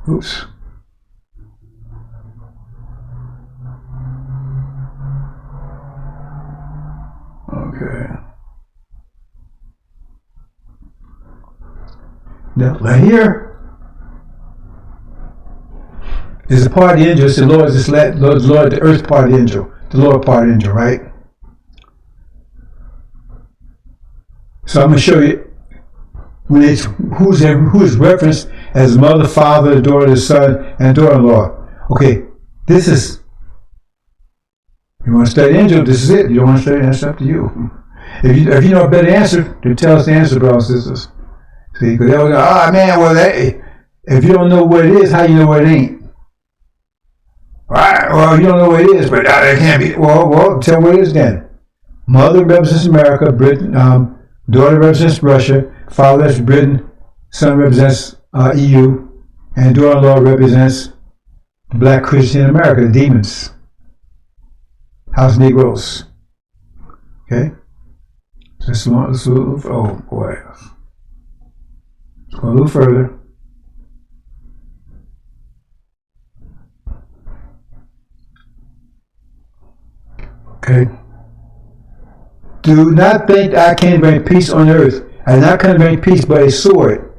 Oops. Okay. Now, right here. There's a part of the angel, it's the Lord, the earth part of the angel, the lower part of the angel, right? So I'm going to show you who's referenced as mother, father, daughter, son, and daughter-in-law. Okay, this is, you want to study angel, this is it. You don't want to study, that's up to you. If you know a better answer, then tell us the answer, brothers and sisters. See, because they always go, oh man, well, if you don't know what it is, how you know what it ain't? Right, well, you don't know what it is, but it can't be. Well, tell what it is then. Mother represents America, Britain, daughter represents Russia, father represents Britain, son represents EU, and daughter-in-law represents the black Christian in America, the demons, house Negroes. Okay? So let's move, oh boy. Let's go a little further. Okay. Do not think I can bring peace on earth. I am not going to bring peace but a sword.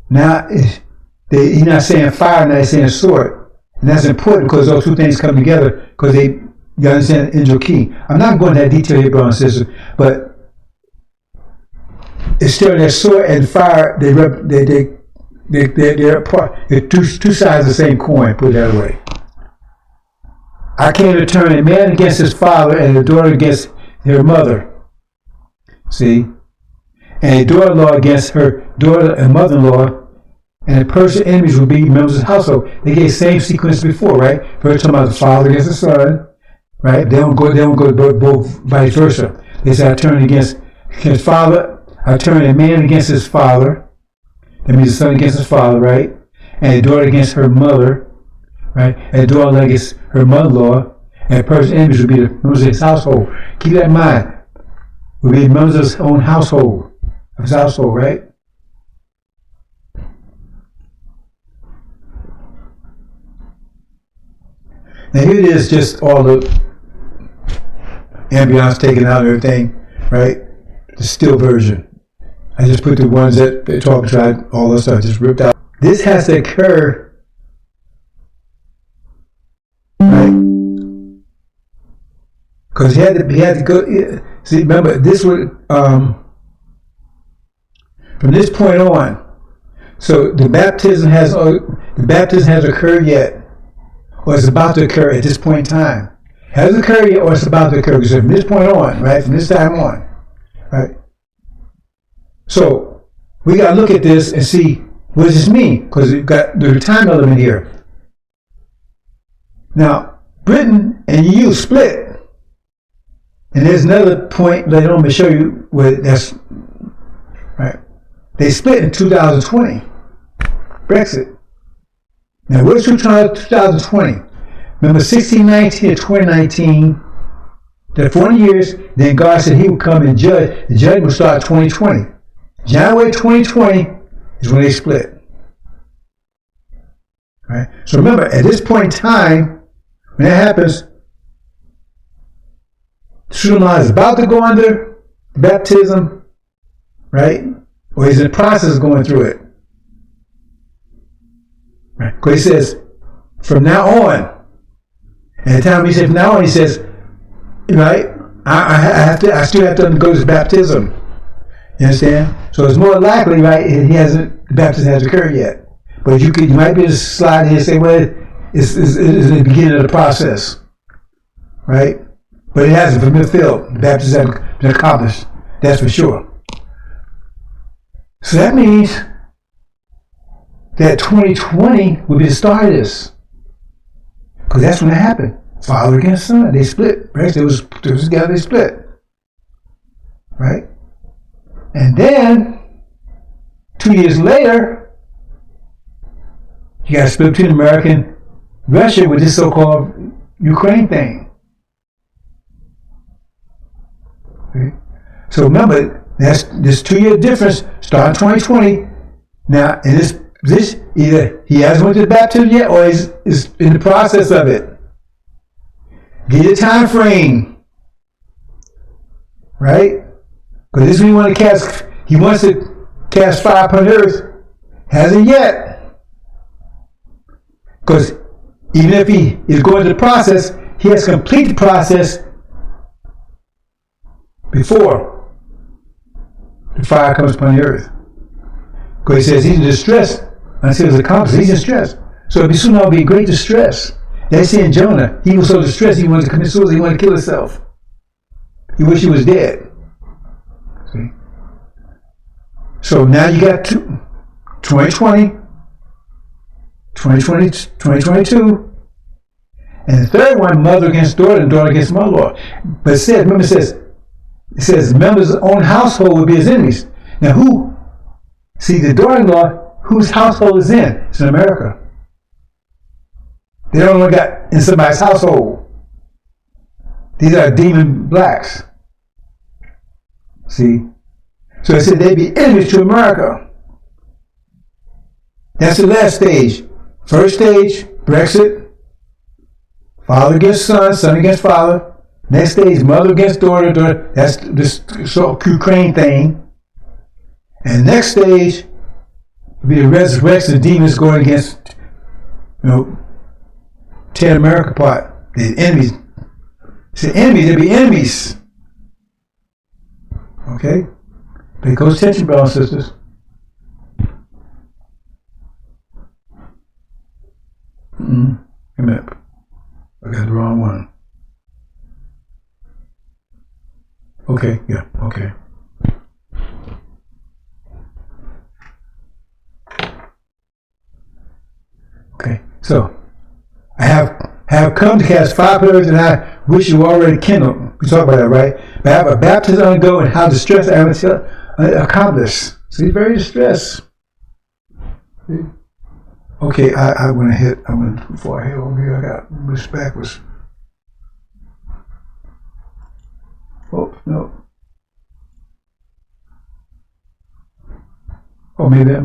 Now, he's not saying fire, now he's saying sword. And that's important because those two things come together because they You understand? Indoor-Key. I'm not going into that detail here, brothers and sisters, but it's still that sword and fire. They're apart. They're two sides of the same coin. Put it that way. I came to turn a man against his father and a daughter against her mother. See, and a daughter-in-law against her daughter and mother-in-law, and a person's enemies will be members of the household. They gave the same sequence before, right? First talking about the father against the son, right? They don't go both vice versa. They say I turn against his father. I turn a man against his father. That means the son against his father, right? And a daughter against her mother, right? And a daughter against her mother-in-law. And a person's enemies will be the members of his household. Keep that in mind. Will be members of his own household, right? Now here it is, just all the ambience taken out and everything, right? The still version. I just put the ones that they talk about, all this stuff just ripped out. This has to occur, right? Because he had to go. See, remember, this would from this point on. So the baptism has occurred yet, or it's about to occur at this point in time. Hasn't occurred yet, or it's about to occur. Because from this point on, right, from this time on, right. So we got to look at this and see what does this mean, because we've got the time element here. Now, Britain and EU split. And there's another point later on. I'm going to show you where that's right. They split in 2020. Brexit. Now, what's 2020? Remember 1619 to 2019, that 40 years, then God said he would come and judge. The judgment would start 2020. January 2020 is when they split. Right? So remember, at this point in time, when that happens, Suleiman is about to go under baptism, right? Or he's in the process of going through it. Right? Because he says, from now on, and the time he said from now on, he says, right, I still have to undergo this baptism. You understand? So it's more likely, right, the baptism hasn't occurred yet. But you might be able to slide in and say, well, it's the beginning of the process. Right? But it hasn't been fulfilled. The baptism hasn't been accomplished. That's for sure. So that means that 2020 will be the start of this. Because that's when it happened. Father against son. They split. Right? They was together, they split. Right? And then, 2 years later, you got to split between America and Russia with this so-called Ukraine thing. Okay? So remember, that's this 2-year difference starting 2020. Now, in this either he hasn't went to the baptism yet, or is in the process of it. Get a time frame, right? Because this is when he wants to cast fire upon earth. Hasn't yet. Because even if he is going through the process, he has to complete the process before the fire comes upon the earth. Because he says he's in distress until it's accomplished. He's in stress. So soon there'll be great distress. They say in Jonah, he was so distressed he wanted to commit suicide, he wanted to kill himself. He wished he was dead. See? So now you got 2020, 2022, and the third one, mother against daughter and daughter against mother-in-law. But it says members of his own household will be his enemies. Now who? See, the daughter-in-law, whose household is in? It's in America. They don't only got in somebody's household. These are demon blacks. See? So it said they'd be enemies to America. That's the last stage. First stage, Brexit. Father against son, son against father. Next stage, mother against daughter. That's this Ukraine thing. And the next stage will be the resurrection of demons going against, tear America apart. The enemies See, enemies, there'll be enemies. Okay? Pay close attention, brothers and sisters. Wait a minute. I got the wrong one. Okay, yeah, okay. Okay, so I have come to cast 5 pillars, and I wish you were already kindled. We talk about that, right? But I have a baptism to go, and how distressed I am until accomplished. So he's very distressed. Okay, I went too far ahead over here. I got this backwards. Oh, no. Oh, maybe I.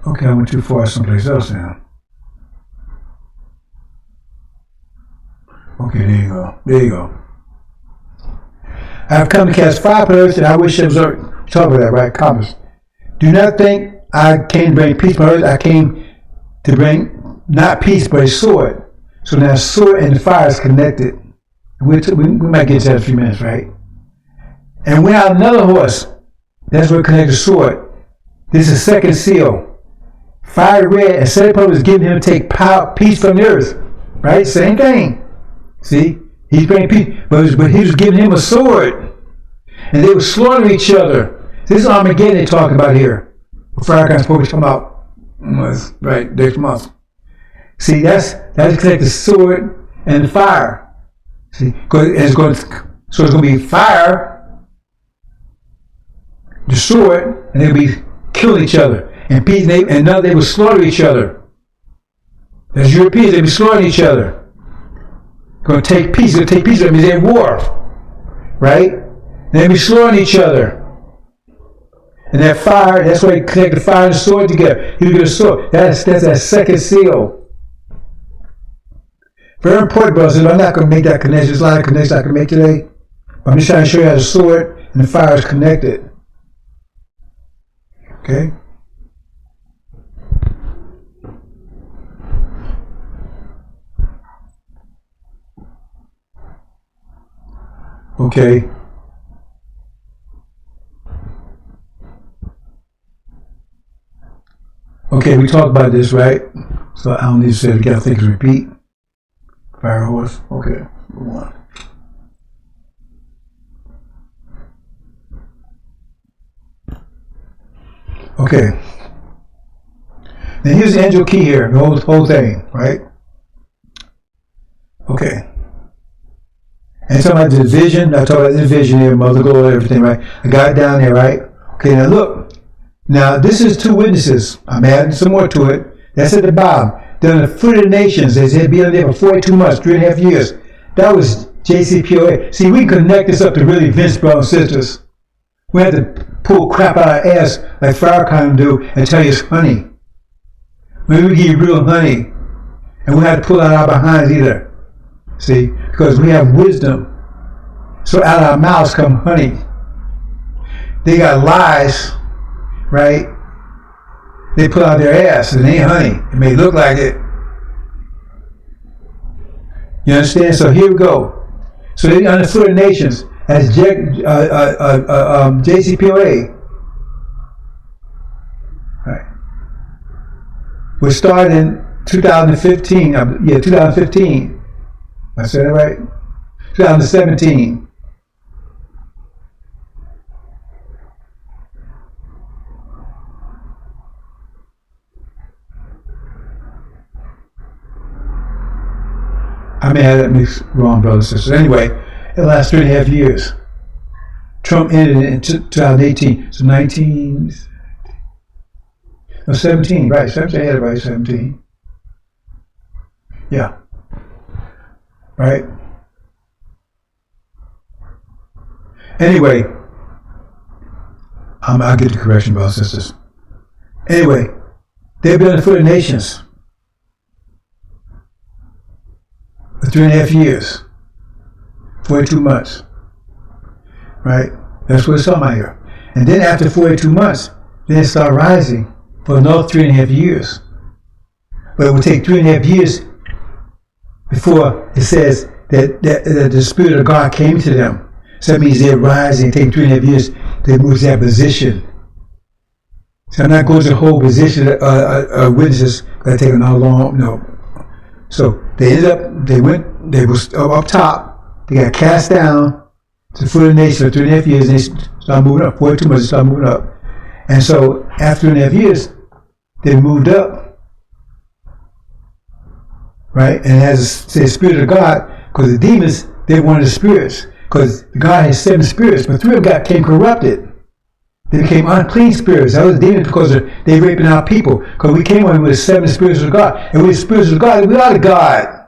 Okay, I went too far someplace else now. Okay, there you go. I have come to cast 5 pillars, and I wish I was talk about that, right? Compass. Do not think I came to bring peace, but I came to bring not peace, but a sword. So now sword and the fire is connected. We might get to that in a few minutes, right? And went out another horse. That's what connected the sword. This is second seal. Fire red, and set upon was giving him to take power, peace from the earth. Right? Same thing. See? He's bringing peace. But he was giving him a sword. And they were slaughtering each other. This is Armageddon they're talking about here. Fire kind of supposed to come out. Right, next month. See, that's connected the sword and the fire. See, it's going to be fire, the sword, and they'll be killing each other. And peace, and now they will slaughter each other. As Europeans, they will slaughter each other. Going to take peace. That means they're at war, right? They'll be slaughtering each other. And that fire, that's why he connected the fire and the sword together. He was going to sword. That's that second seal. Very important, brothers. I'm not going to make that connection. There's a lot of connections I can make today. But I'm just trying to show you how the sword and the fire is connected. Okay? Okay. Okay, we talked about this, right? So I don't need to say it again. I think it's repeat. Fire horse. Okay, move on. Okay. Now here's the angel key here, the whole thing, right? Okay. And talking about the vision, I talked about the vision here, mother glory, everything, right? I got it down there, right? Okay, now look. Now this is 2 witnesses. I'm adding some more to it. That's at the bottom. They're on the foot of the nations. They said be on there for 42 months, 3.5 years. That was JCPOA. See, we connect this up to really Vince, brothers and sisters. We have to pull crap out of our ass like Farrakhan do and tell you it's honey. Maybe we give you real honey. And we have to pull out our behinds either. See, because we have wisdom. So out of our mouths come honey. They got lies, right? They pull out their ass and it ain't honey. It may look like it. You understand? So here we go. So they on the foot of nations as JCPOA. Right. We started in 2015. 2015. I said it right? 2017. I may have that mixed wrong, brothers and sisters. Anyway, it lasts 3.5 years. Trump ended in 2018. So 17, right? 17, I had it right, 17. Yeah. Right? Anyway, I'll get the correction, brothers and sisters. Anyway, they've been on the foot of nations for 3.5 years, 42 months. Right? That's what it's talking about here. And then after 42 months, then it started rising for another 3.5 years But it would take 3.5 years before it says that the Spirit of God came to them. So that means they rise and take 3.5 years to move to that position. So I'm not going to the whole position of witnesses. That take how long? No. So they was up top. They got cast down to the foot of the nation for 3.5 years, and they started moving up. 42 months, they started moving up. And so after 3.5 years, they moved up, right? And as the Spirit of God, because the demons, they wanted the spirits, because God has 7 spirits, but 3 of them came corrupted. They became unclean spirits. That was the demons because they raping our people. Because we came on with 7 spirits of God, and with the spirits of God, we are the God.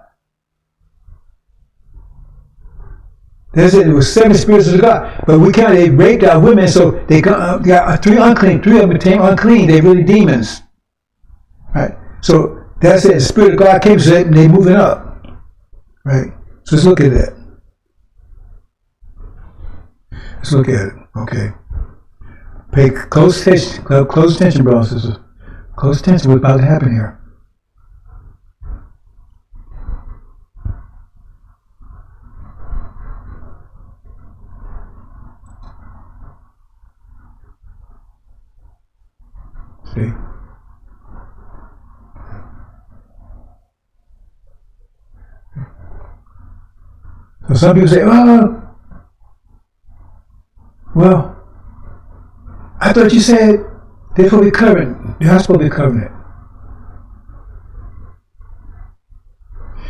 They said it was 7 spirits of God, but they raped our women, so they got 3 unclean. 3 of them became unclean. They really demons. Right? So that's it. The Spirit of God came, so they're moving up. Right? So let's look at that. Let's look at it. Okay. Pay close attention, brothers and sisters. Close attention to what's about to happen here. See? So some people say, well, I thought you said they're supposed to be covering. They're not supposed to be covering it.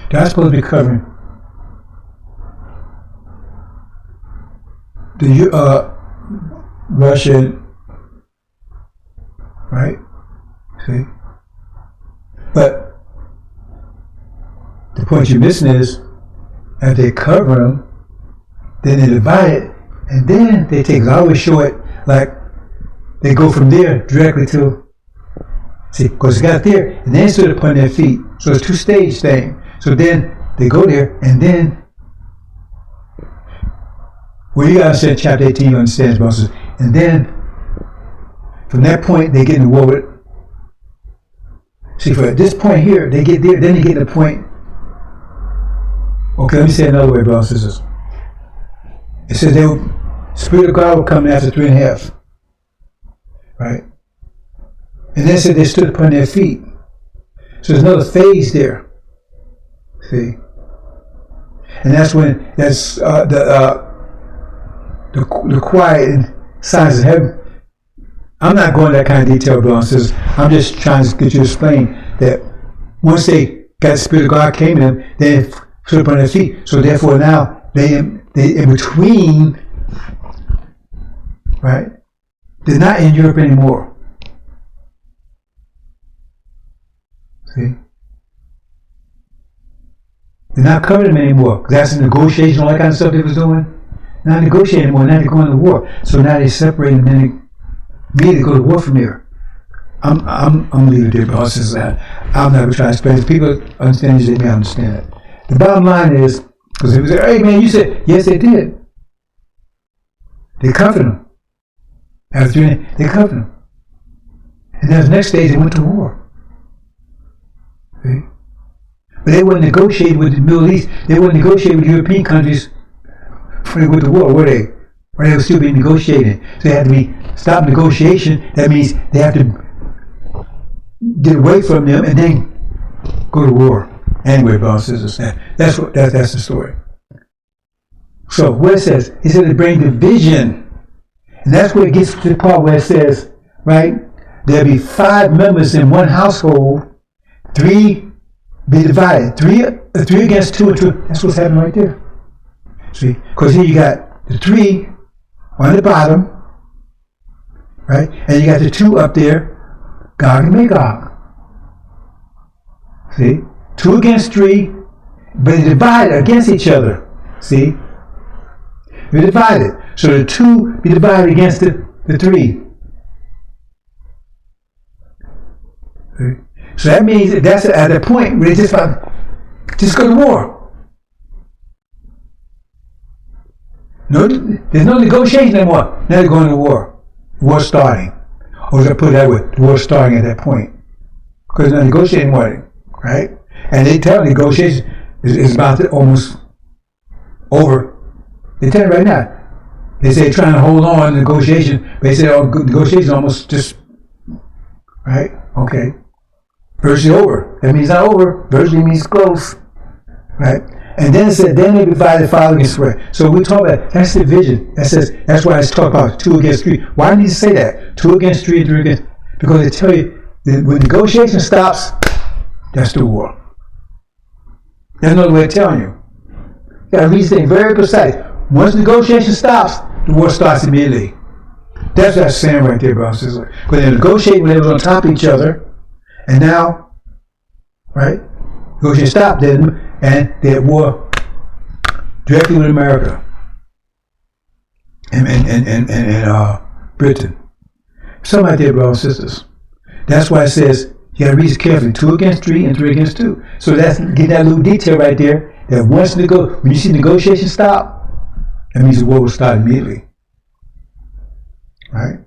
They're not supposed to be covering the Russian, right? See? But the point you're missing is, as they cover them, then they divide it, and then they take, I always show it like they go from there directly to, see, because they got there, and then stood upon their feet. So it's a 2-stage thing. So then they go there, and then, well, you got to understand chapter 18, you understand, brothers. And then, from that point, they get in the war with, see, for this point here, they get there, then they get to the point, okay, let me say it another way, brothers and sisters. It says the Spirit of God will come after 3.5. Right? And then it said they stood upon their feet. So there's another phase there. See? And that's when the quiet signs of heaven. I'm not going to that kind of detail, brothers and sisters. I'm just trying to get you to explain that once they got the Spirit of God came in them, they stood upon their feet. So therefore now they in between, right? They're not in Europe anymore. See? They're not covering them anymore. Because that's a negotiation, all that kind of stuff they was doing. Not negotiating anymore. Now they're going to war. So now they separate and then they immediately go to war from there. I'm leaving it there, brothers. I'm not going to try to explain it. People understand it, they may understand it. The bottom line is, because they say, hey man, you said, yes they did. They covered them. After they covered them. And then the next day they went to war. See? But they wouldn't negotiate with the Middle East. They wouldn't negotiate with European countries before they went to war, were they? Or they would still be negotiating. So they had to stop negotiation. That means they have to get away from them and then go to war. Anyway, brothers and sisters, that's the story. So what it says, he said to bring division. And that's where it gets to the part where it says, right, there'll be 5 members in one household, 3 be divided. 3 against 2 and 2. That's what's happening right there. See, because here you got the 3 on the bottom, right, and you got the 2 up there, Gog and Magog. See, 2 against 3, but they divided against each other. See, they're divided. So the 2 be divided against the 3. See? So that means that's at the point where they just go to war. No, there's no negotiation anymore. Now they're going to war. War starting. Or as I put it that way, the war starting at that point. Because they're not negotiating anymore. right? And they tell negotiation is about to almost over. They tell you right now. They say trying to hold on to negotiation. But they say negotiation almost just, right? Okay. Virtually over. That means not over. Virtually means close, right? And then it said, then they divided following and swear. So we talk about, that's division. That's why it's talked about 2 against 3. Why do you say that? 2 against 3 and 3 against, because they tell you that when negotiation stops, that's the war. That's another way of telling you. You gotta read this thing very precise. Once negotiation stops, the war starts immediately. That's what I'm saying right there, brothers and sisters. Because they're negotiating when they were on top of each other, and now, right? Negotiation stopped, and they're at war directly with America and Britain. Something like that, brothers and sisters. That's why it says you gotta read it carefully. 2 against 3 and 3 against 2. So that's get that little detail right there. That once when you see negotiation stop, that means the war will start immediately. Right?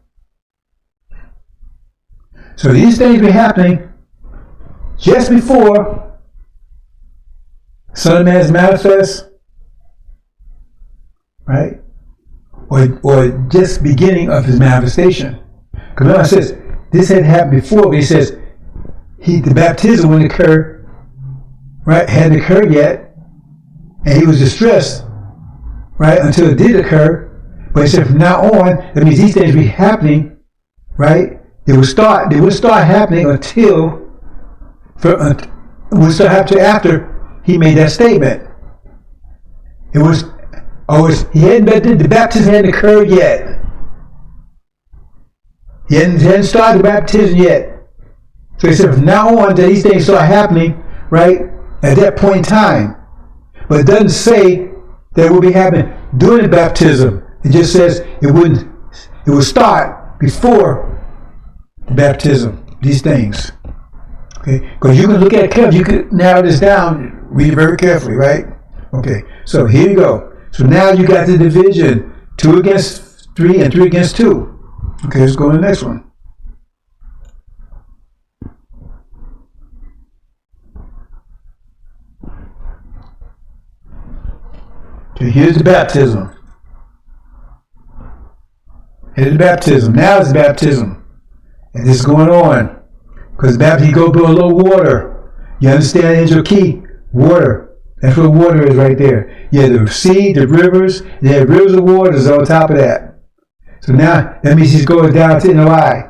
So these things were happening just before Son of Man is manifest, right? Or just beginning of his manifestation. Because remember, I says this had happened before, but he says the baptism wouldn't occur, right? Hadn't occurred yet, and he was distressed, right, until it did occur. But he said from now on, that means these things will be happening, right? They would start happening after he made that statement. The baptism hadn't occurred yet. He hadn't started the baptism yet. So he said from now on that these things start happening, right, at that point in time. But it doesn't say that it will be happening during the baptism. It just says it would start before the baptism, these things. Okay? Because you can look at it carefully, you can narrow this down, read it very carefully, right? Okay, so here you go. So now you got the division, 2 against 3 and 3 against 2. Okay, let's go to the next one. Okay, here's the baptism. Here's the baptism. Now it's baptism. And this is going on. Because baptism, you go below water. You understand, Angel Key? Water. That's what water is right there. You have the sea, the rivers. You have rivers of waters on top of that. So now, that means he's going down to NOI.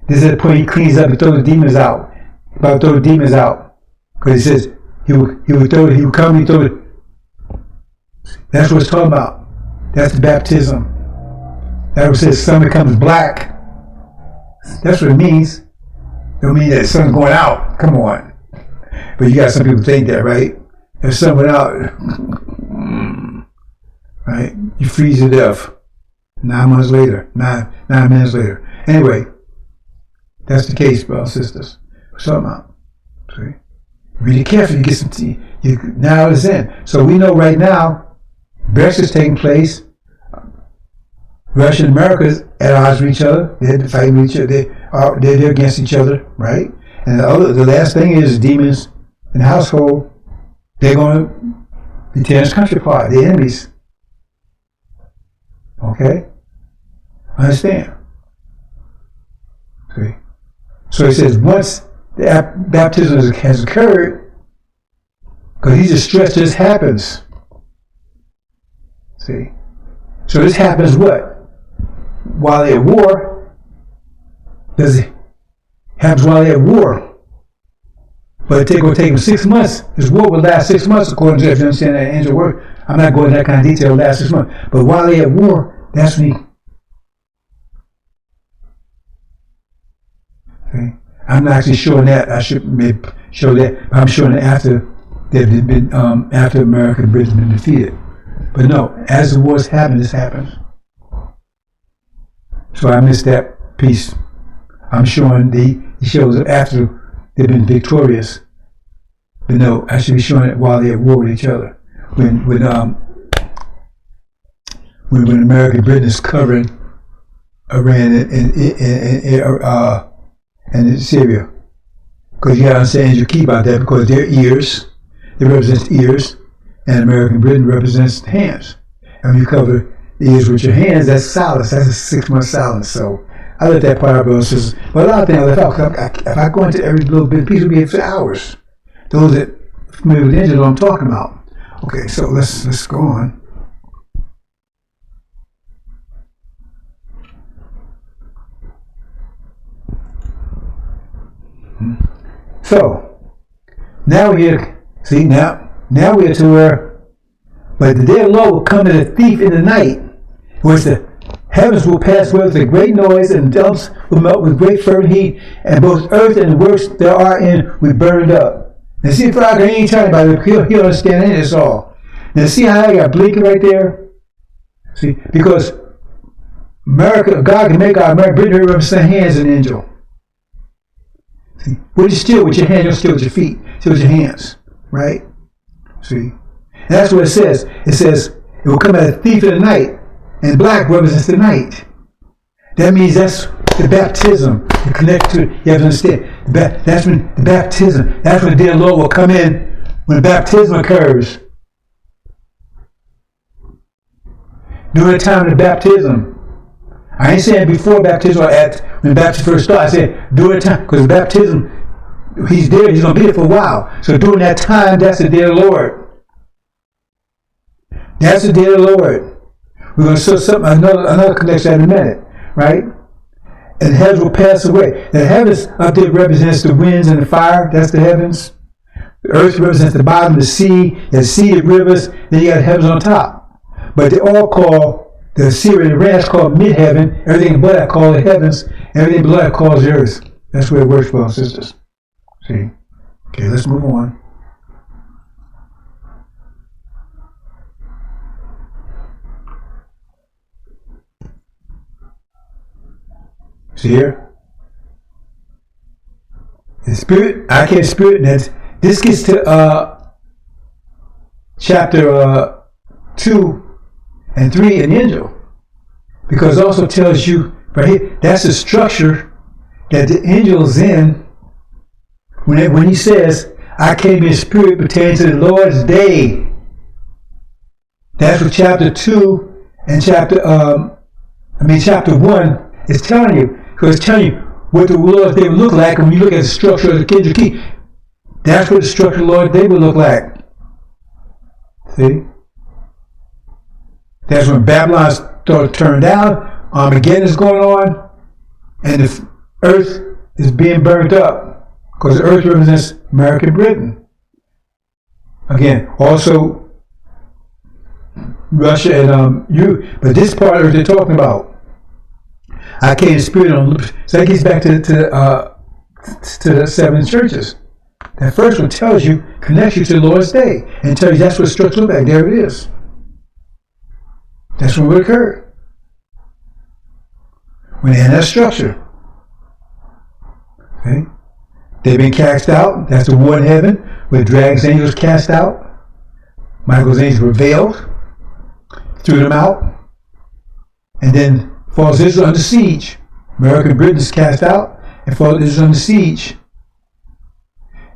This is the point he cleans up and throws the demons out. About to throw the demons out. Because he says, he would come and throw it. That's what it's talking about. That's the baptism. That what says sun becomes black. That's what it means. Don't mean that the sun's going out. Come on. But you got some people think that, right? If the sun went out, right? You freeze to death. 9 months later. 9 minutes later. Anyway, that's the case, brothers and sisters. What's talking about? See? Read it carefully. You get some tea. You narrow this in. So we know right now, Brexit's taking place. Russia and America is at odds with each other. They're fighting with each other. They're against each other, right? And the last thing is demons in the household. They're going to be tearing this country apart. They're enemies. Okay? Understand? Okay. So he says once the baptism has occurred, because he's just stressed this happens. See? So this happens what? While they're at war. Does it happens while they're at war? But it will take them 6 months. This war will last 6 months, according to, if you understand that angel word. I'm not going into that kind of detail, last 6 months. But while they're at war, that's when he. Okay? I'm not actually showing that. I should maybe show that. But I'm showing it after they've been after America and Britain been defeated. But no, as the wars happen, this happens. So I missed that piece. I'm showing he shows it after they've been victorious. But no, I should be showing it while they're at war with each other. When America and Britain is covering Iran and Syria. Because you got to understand your key about that, because their ears, they represent ears, and American Britain represents hands. And when you cover the ears with your hands, that's silence. That's a 6 month silence. So I let that part out, brothers and sisters. But a lot of things I left out. If I go into every little bit of piece, we'll be here for hours. Those that are familiar with the engine know what I'm talking about. Okay, so let's go on. So now we're now we're to where, but the day of the Lord will come as a thief in the night, which the heavens will pass away with a great noise, and the dumps will melt with great fervent heat, and both earth and the works there are in will be burned up. Now see, if I can ain't talking about it, he'll understand any of this all. Now see how I got blinking right there? See, because America, God can make our American Britain represent hands an angel. See, what you steal with your hands, you don't steal with your feet, steal with your hands, right? See, and that's what it says. It says it will come as a thief in the night, and black represents the night. That means that's the baptism. You connect to it. You have to understand. That's when the baptism. That's when the day of the Lord will come in when baptism occurs. During the time of the baptism. I ain't saying before baptism or when baptism first started. I said during the time, because baptism, he's there, he's going to be there for a while. So during that time, that's the day of the Lord. That's the day of the Lord. We're going to show something, another connection in a minute, right? And the heavens will pass away. The heavens up there represents the winds and the fire. That's the heavens. The earth represents the bottom, the sea, the rivers. Then you got the heavens on top. But they all call the Syrian ranch called mid-heaven. Everything above that called the heavens. Everything below that calls the earth. That's where it works, brothers and sisters. See? Okay, let's move on. See here? The spirit, I can't spirit that. This gets to chapter 2 and 3 in the angel. Because it also tells you, right here, that's the structure that the angel's in when he says, I came in spirit pertaining to the Lord's day. That's what chapter 2 and chapter 1 is telling you. Because it's telling you what the Lord's day would look like when you look at the structure of the Kendrick key. That's what the structure of the Lord's day would look like. See? That's when Babylon started to turn down, Armageddon is going on, and the earth is being burned up. Because the earth represents American Britain. Again, also Russia and you. But this part of it they're talking about. I came in spirit on. So that gets back to the 7 churches. That first one tells you, connects you to the Lord's day, and tells you that's what the structure looks like. There it is. That's when it occurred. When they had that structure. Okay? They've been cast out. That's the war in heaven, where Drag's angels cast out. Michael's angels were veiled, threw them out, and then falls Israel under siege. American Britain is cast out and falls Israel under siege.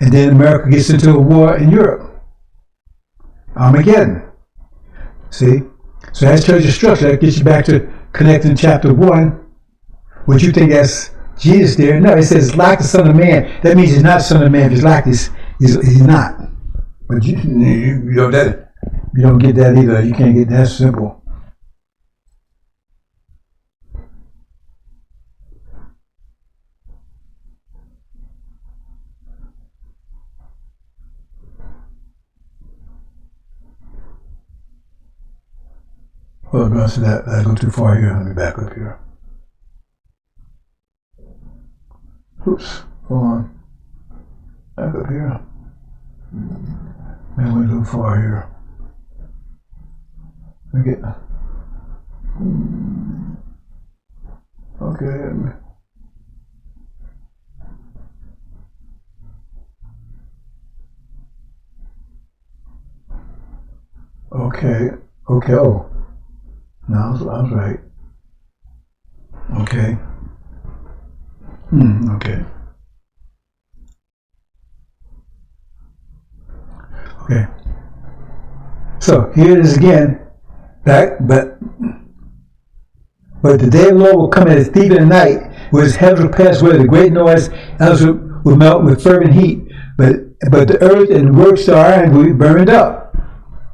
And then America gets into a war in Europe. Armageddon. See? So that's church structure. That gets you back to connecting chapter 1. What you think that's Jesus there. No, it says like the Son of Man. That means he's not the Son of Man. If he's like this, he's not. But you know that you don't get that either. You can't get that simple. Well, because that I go too far here. Let me back up here. Oops, hold on. Back up here. Man, I went too far here. Let me get. Okay. Okay. Oh. No, I was right. Okay. Okay. Okay. So here it is again. But the day of the Lord will come as a thief in the night, where his heavens will pass away with a great noise, others will melt with fervent heat. But the earth and the works therein will be burned up.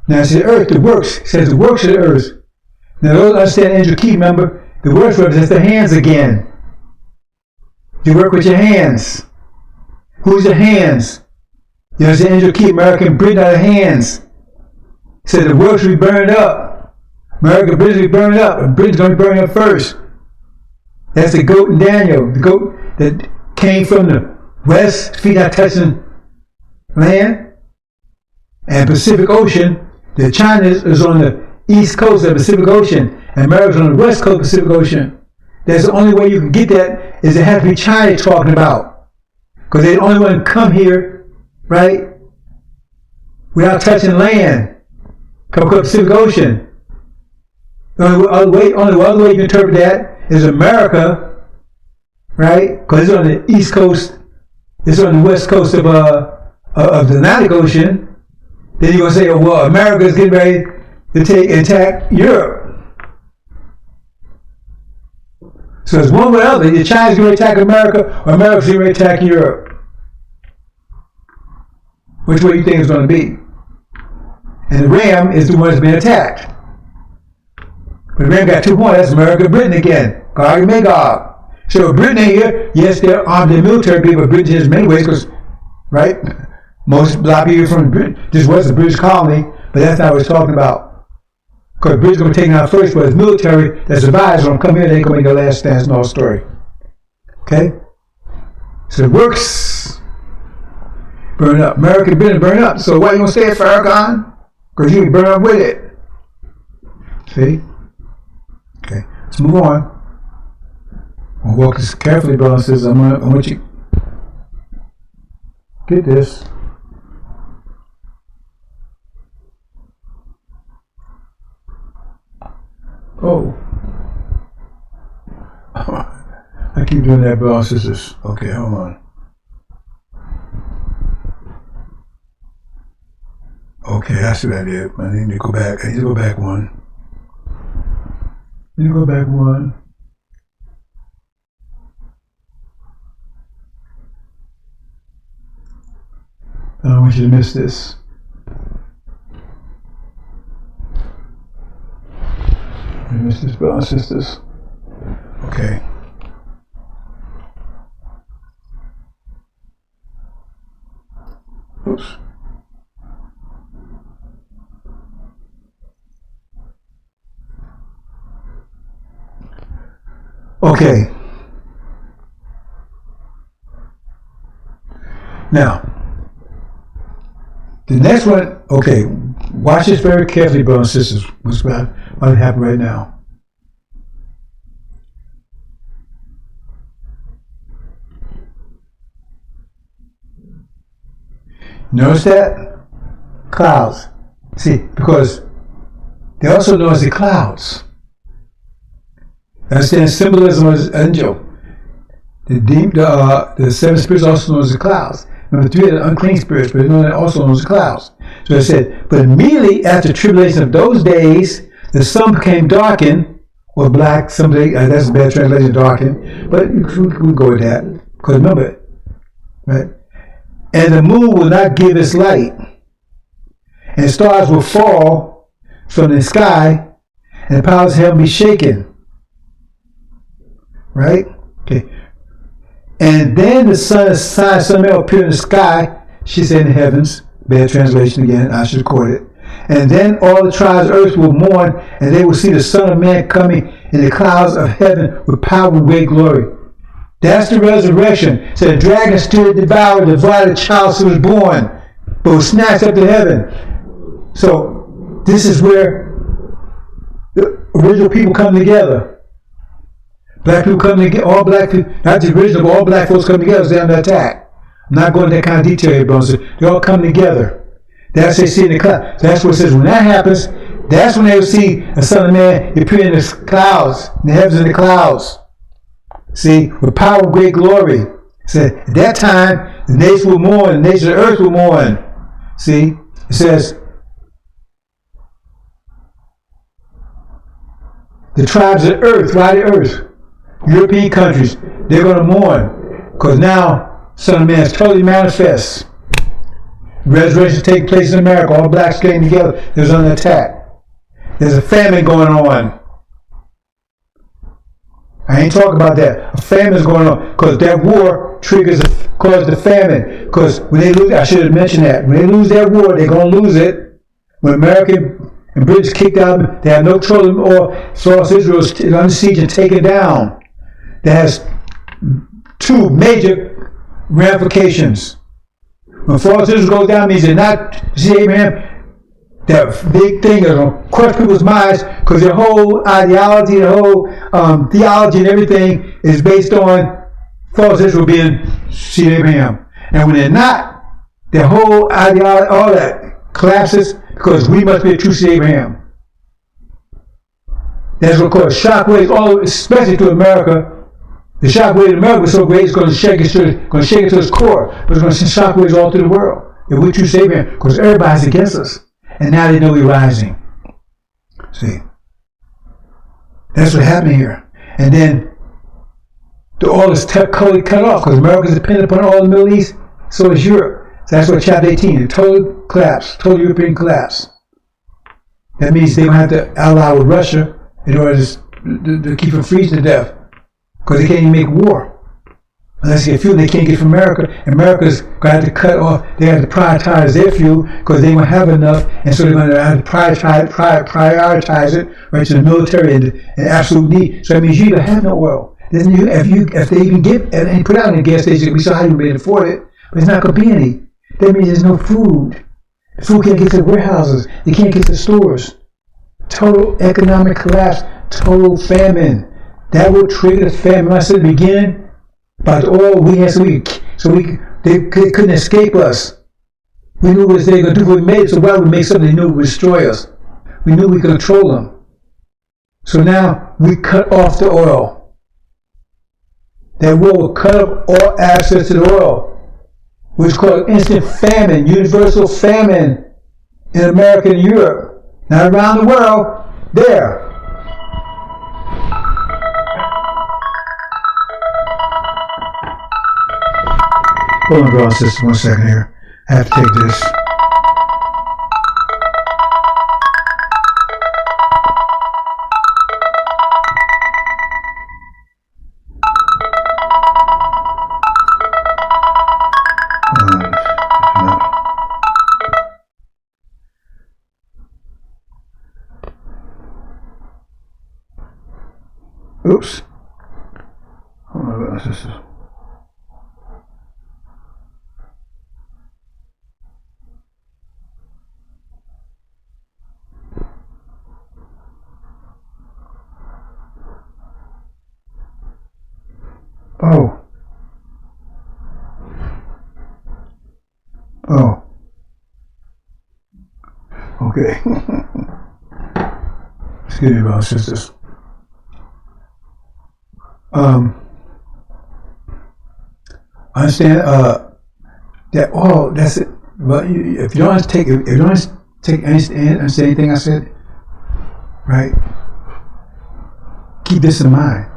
Now it says the earth, the works. It says the works of the earth. Now those understand angel key, remember, the works represents the hands again. You work with your hands. Who's the hands? You know, the angel key, American Britain are the hands. It said the works will be burned up. America, Britain will be burned up. And Britain's going to be burned up first. That's the goat in Daniel. The goat that came from the west, feet not touching land. And Pacific Ocean. The China is on the east coast of the Pacific Ocean. And America's on the west coast of the Pacific Ocean. That's the only way you can get that is it has to be China talking about. Because they're the only one to come here, right? Without touching land. Come across the Pacific Ocean. The only other way you can interpret that is America, right? Because it's on the east coast, it's on the west coast of the Atlantic Ocean. Then you're going to say, oh, well, America is getting ready to attack Europe. So it's one way or the other. Either China's going to attack America or America's going to attack Europe. Which way do you think it's going to be? And the ram is the one that's being attacked. But the ram got 2 points. That's America and Britain again. Gog and Magog. So Britain ain't here. Yes, they're armed in military people, but Britain in many ways, because, right? A lot of people from Britain. This was the British colony, but that's not what it's talking about. Because Britain's going to be taken out first, but it's military that survives when come here, they ain't going to make their last stand. It's no story. Okay? So it works. Burn up. American Britain burn up. So why you going to stay at Farrakhan? Because you burn up with it. See? Okay. Let's move on. We'll walk this carefully, brothers and sisters. I want you get this. Oh. I keep doing that, brothers and sisters. Okay, hold on. Okay, that's what I did. I need to go back. I need to go back one. I don't want you to miss this. Miss this, brothers and sisters. Okay. Oops. Okay. Now, the next one, okay, watch this very carefully, brothers and sisters. What's about to happen right now. Notice that? Clouds. See, because they also know as the clouds. Understand symbolism as angel. The 7 spirits also known as the clouds. Remember, 3 are the unclean spirits, but they're also known as the clouds. So it said, but immediately after the tribulation of those days, the sun became darkened, or black, someday, that's a bad translation, darkened, but we can go with that, because remember, right? And the moon will not give its light, and stars will fall from the sky, and the powers of heaven be shaken. Right? Okay. And then the sun will appear in the sky, she said in the heavens, bad translation again, I should record it. And then all the tribes of earth will mourn, and they will see the Son of Man coming in the clouds of heaven with power and great glory. That's the resurrection. So the dragon stood devoured the child who was born, but was snatched up to heaven. So this is where the original people come together. Black people come together, all black people, not the original, but all black folks come together as they're under attack. I'm not going into that kind of detail here, brothers. They all come together. That's what they see in the clouds. That's what it says when that happens, that's when they will see the Son of Man appear in the clouds, in the heavens and the clouds. See, with power and great glory. So at that time, the nations will mourn, the nations of the earth will mourn. See, It says, the tribes of the earth, why the earth? European countries, they're going to mourn. Because now, Son of Man is totally manifest. Resurrection taking place in America. All blacks getting together. There's under attack. There's a famine going on. I ain't talking about that. A famine is going on. Because that war caused the famine. Because when they lose, I should have mentioned that. When they lose that war, they're going to lose it. When America and British kicked out, they have no trouble or South Israel is under siege and taken down. That has two major ramifications. When false Israel goes down, means they're not see Abraham. That big thing is going to crush people's minds because their whole ideology, their whole theology and everything is based on false Israel being see Abraham. And when they're not, their whole ideology, all that collapses because we must be a true seed of Abraham. That's what causes shockwaves, especially to America. The shockwave in America was so great, it's going to shake it to its core. But it's going to send shockwaves all through the world. If we true seed of Abraham, because everybody's against us. And now they know we're rising. See? That's what happened here. And then the oil is totally cut off because America is dependent upon oil in the Middle East. So is Europe. So that's what chapter 18, the total collapse, total European collapse. That means they don't have to ally with Russia in order to keep them freezing to death. Because they can't even make war. Unless they get fuel, they can't get from America. America's going to have to cut off, they have to prioritize their fuel because they won't have enough. And so they're going to have to prioritize it right to the military and absolute need. So that means you don't have no oil. Then if they even get and put out in a gas station, we saw how you may afford it, but it's not going to be any. That means there's no food. The food can't get to the warehouses. They can't get to the stores. Total economic collapse. Total famine. That will trigger the famine. I said at the beginning about the oil we had, they couldn't escape us. We knew what they were going to do. We made it, so why would we make something they knew would destroy us? We knew we could control them. So now we cut off the oil. That war will cut off all access to the oil, which is called instant famine, universal famine in America and Europe. Not around the world, there. Hold on, brothers and sisters, 1 second here. I have to take this. Oops. Hold on, brothers and sisters. Okay. Excuse me, brothers and sisters. Understand that oil. That's it. But if you don't take understand anything I said, right? Keep this in mind,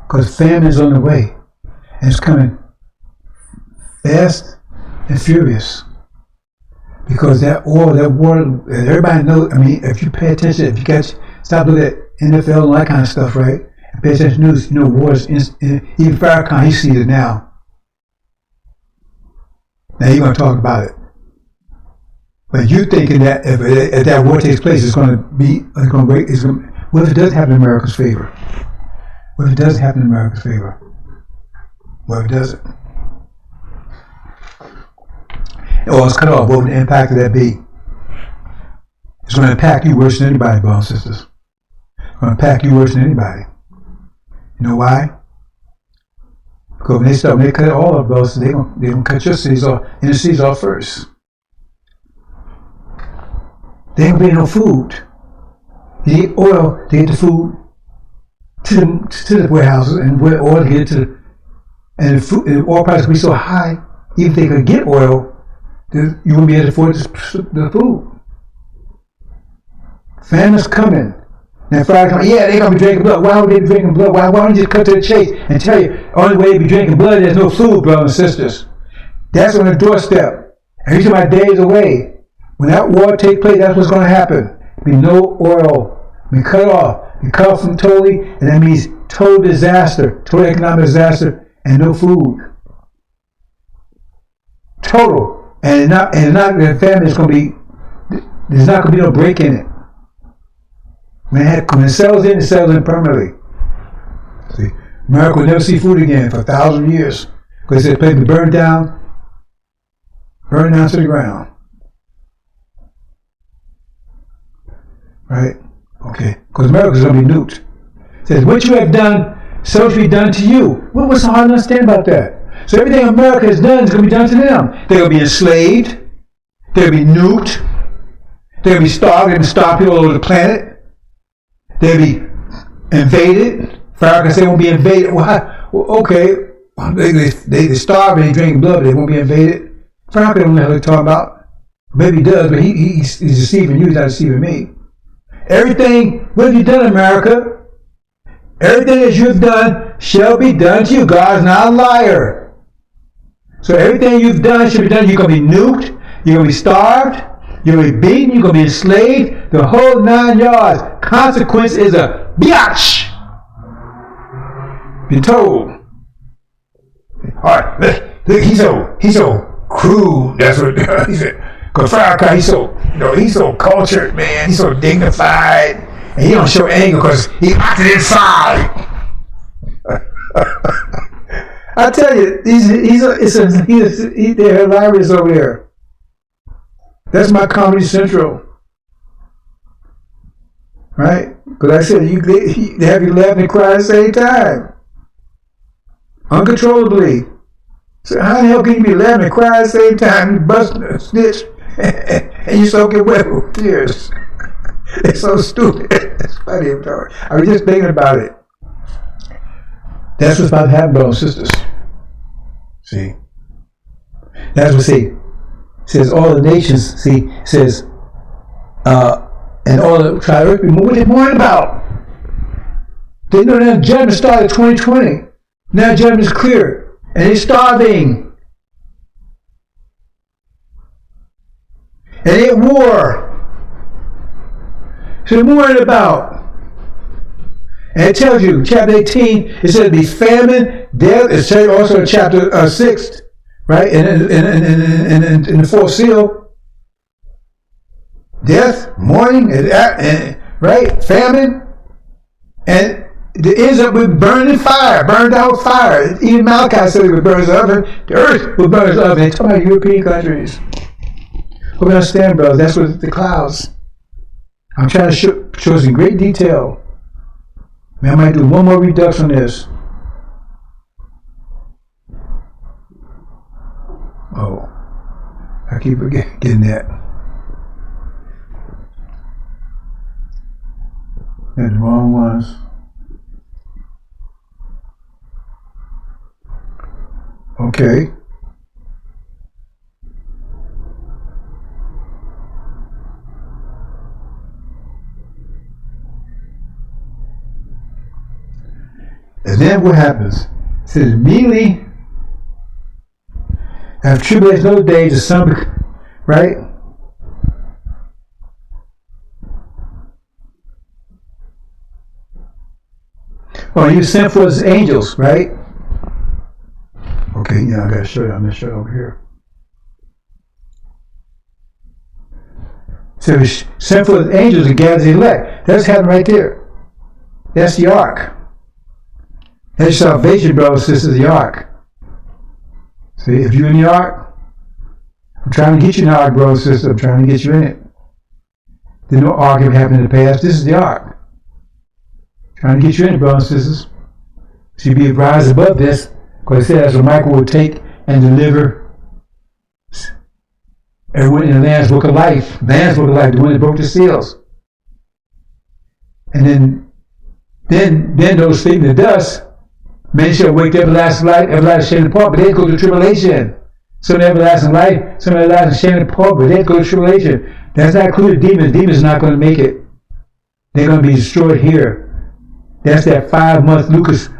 because famine is on the way, and it's coming fast and furious. Because that oil, that water, and everybody knows. I mean, if you pay attention, if you catch, stop looking at NFL and all that kind of stuff, right? And pay attention to news. You know, water's even Farrakhan, he sees it now. Now you're going to talk about it, but you thinking that if that war takes place, it's going to be, what if it does happen in America's favor? What if it does happen in America's favor? What if it doesn't? Or it's cut off. What would the impact of that be? It's going to impact you worse than anybody, brothers and sisters. It's going to impact you worse than anybody. You know why? Because when they cut all of those, they're going to cut your cities off, inner cities off first. There ain't going to be no food. You need oil to get the food to the warehouses, and oil to get to the, and the oil prices will be so high, even if they could get oil, you won't be able to afford the food. Famine's coming. Now Friday comes, yeah, they're going to be drinking blood. Why would they be drinking blood? Why don't you just cut to the chase and tell you, only way they be drinking blood, there's no food, brothers and sisters. That's on the doorstep. And you're talking about days away. When that war takes place, that's what's going to happen. Be no oil. Be cut off. Be cut off from totally, and that means total disaster, total economic disaster, and no food. Total. And the family is going to be, there's not going to be no break in it. When it settles in permanently. See, America will never see food again for 1,000 years. Because this place will be burned down to the ground. Right? Okay. Because America is going to be nuked. It says, what you have done, so shall be done to you. What's so hard to understand about that? So everything America has done is going to be done to them. They're going to be enslaved. They're going to be nuked. They're going to be starved. They're going to starve people all over the planet. They'll be invaded. Pharaoh can say they won't be invaded. Well, okay. They starve and they drink blood, but they won't be invaded. Pharaoh don't know what they're talking about. Maybe he does, but he's deceiving you. He's not deceiving me. Everything, what have you done, America? Everything that you've done shall be done to you. God's not a liar. So everything you've done shall be done. You're going to be nuked. You're going to be starved. You're going to be beaten. You're going to be enslaved. The whole 9 yards. Consequence is a biatch. Been told. All right, look, he's so crude. That's what he said. Because Farrakhan, he's so cultured, man. He's so dignified, and he don't show anger because he acted inside. I tell you, they're hilarious over there. That's my Comedy Central, right? Because I said they have you laughing and crying at the same time, uncontrollably. So how the hell can you be laughing and crying at the same time? You busting a snitch, and you soaking wet with tears. It's so stupid. It's funny. I was just thinking about it. That's what's about to happen, brothers and sisters. See, that's what says all the nations. See, says and all the tribes. What are they worried about? They know that judgment started 2020. Now judgment is clear, and they're starving. And they at war. So they're worried about. And it tells you, chapter 18, it says be famine, death. It says also in chapter 6, right? In the fourth seal, death, mourning, and right? Famine, and it ends up with burning fire, burned out fire. Even Malachi said it would burn his oven. The earth will burn his oven. They're talking about European countries. Hope you understand, brothers. That's what the clouds. I'm trying to show us in great detail. Man, I might do one more redux on this. Oh, I keep getting that. And the wrong ones. Okay. And then what happens? It says immediately after tribulation those days, the sun, right? Oh, he was sent for his angels, right? Okay, yeah, I gotta show you. I'm gonna show you over here. So he was sent for his angels to gather the elect. That's happening right there. That's the ark. That's salvation, brothers and sisters, the ark. See, if you're in the ark, I'm trying to get you in the ark, brothers and sisters. I'm trying to get you in it. There's no ark ever happened in the past. This is the ark. Trying to get you in it, brothers and sisters. So you be rise above this, because it says that's what Michael will take and deliver everyone in the Lamb's Book of Life. Lamb's Book of Life, the one that broke the seals. And then those sleeping in the dust, men shall wake up everlasting light, everlasting shame apart, but they go to tribulation. some everlasting life, some everlasting shame and poor, but they go to tribulation. That's not including demons. Demons are not going to make it. They're going to be destroyed here. That's that 5-month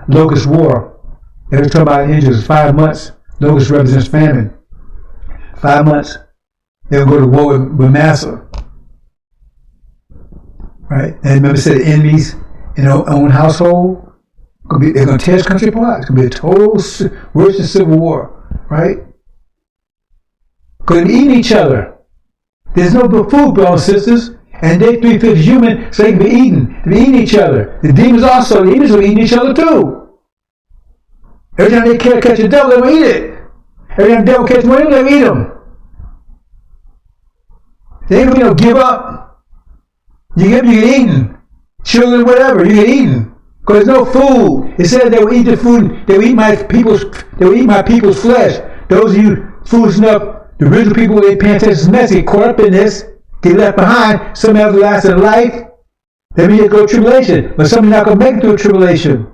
locust war. They were talking about angels. 5 months. Locust represents famine. 5 months. They'll go to war with Massa. Right? And remember, said the enemies in their own household. They're going to tear this country apart. It's going to be a total worse than civil war. Right? Because they're eating each other. There's no food, brothers and sisters. And they 3/5 human, so they can be eaten. They're eating each other. The demons also, the demons are eating each other too. Every time they catch a devil, they will eat it. Every time the devil catches one of them, they eat them. They ain't going to give up. You get eaten. Children, whatever, you get eaten. Because there's no food. It says they will eat the food, they will eat my people's flesh. Those of you foolish enough, the original people, they pay attention to this, get caught up in this, get left behind, some everlasting life. That means you go through tribulation. But some are not going to make it through tribulation.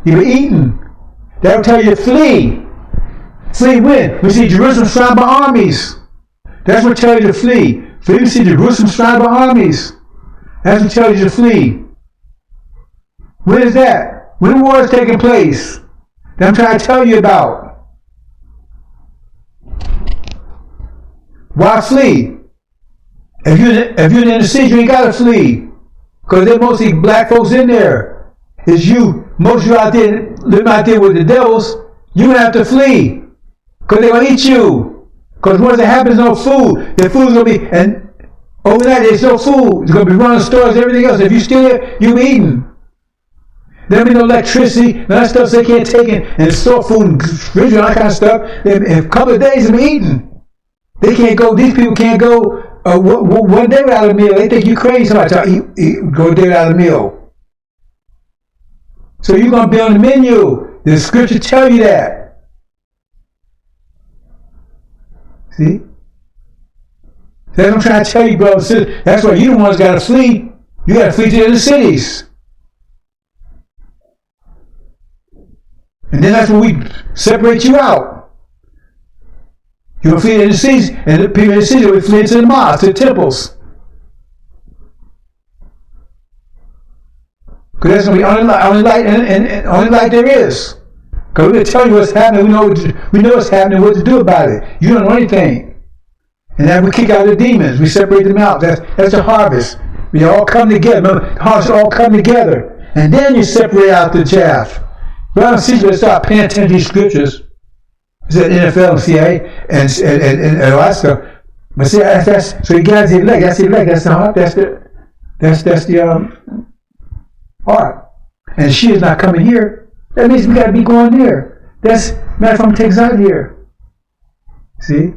You'll be eaten. That'll tell you to flee. Flee when? We see Jerusalem surrounded by armies. That's what tells you to flee. Flee, we see Jerusalem surrounded by armies. That's what tells you to flee. When is that? When the war is taking place? That I'm trying to tell you about. Why flee? If you're in the city, you ain't got to flee. Because there's mostly black folks in there. It's you. Most of you out there, living out there with the devils, you're going to have to flee. Because they're going to eat you. Because once it happens, no food. The food's going to be, and overnight there's no food. It's going to be running stores, everything else. If you steal it, you'll be eaten. There'll be no electricity, none of that stuff, so they can't take it and store food and refrigerator, all that kind of stuff. In a couple of days, they'll be eaten. They can't go, these people can't go one day without a meal. They think you're crazy. Somebody tell you, go a day without a meal. So you're going to be on the menu. The scripture tell you that. See? That's what I'm trying to tell you, brothers and sisters. That's why you the ones got to flee. You got to flee to the inner cities. And then that's when we separate you out. You will flee to the cities, and the people in the cities will flee to the mosques, to the temples. Because that's going to be only light and only light there is. Because we're going to tell you what's happening. We know what's happening, what to do about it. You don't know anything. And then we kick out the demons. We separate them out. That's the harvest. We all come together. Remember, the harvest all come together. And then you separate out the chaff. Brothers and sisters, start paying attention to these scriptures. It's at NFL and CIA and Alaska. But see, that's so you guys the elect. That's the elect. That's the heart. That's the heart. And she is not coming here. That means we got to be going there. That's matter of fact, takes out here. See.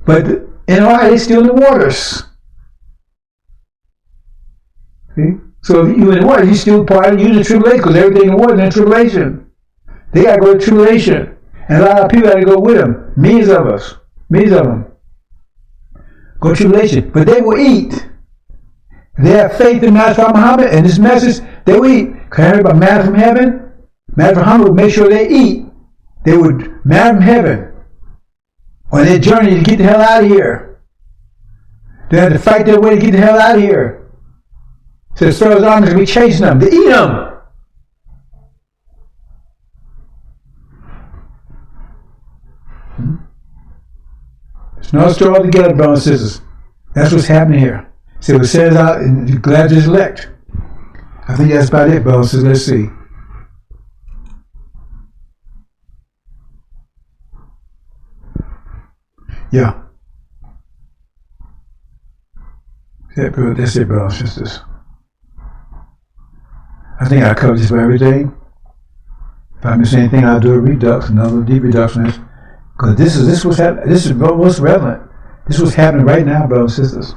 But in Ohio, they still in the waters. See? So if you in the water, you still part of the tribulation, because everything in the water is in tribulation. They got to go to tribulation. And a lot of people got to go with them. Millions of them. Go to tribulation. But they will eat. They have faith in Master Muhammad and this message, they will eat. Can I hear about manna from heaven? Manna from Muhammad would make sure they eat. They would manna from heaven on their journey to get the hell out of here. They had to fight their way to get the hell out of here. So the Pharaoh's armies will be chasing them to eat them. There's no story altogether, brothers and sisters. That's what's happening here. So it says out, and you're glad to elect. I think that's about it, brothers and sisters. Let's see. Yeah. That's it, brothers and sisters. I think I covered just about everything. If I miss anything, I'll do a redux, another deep reductionist. Because this is what's happening. This is what's relevant. This is what's happening right now, brothers and sisters.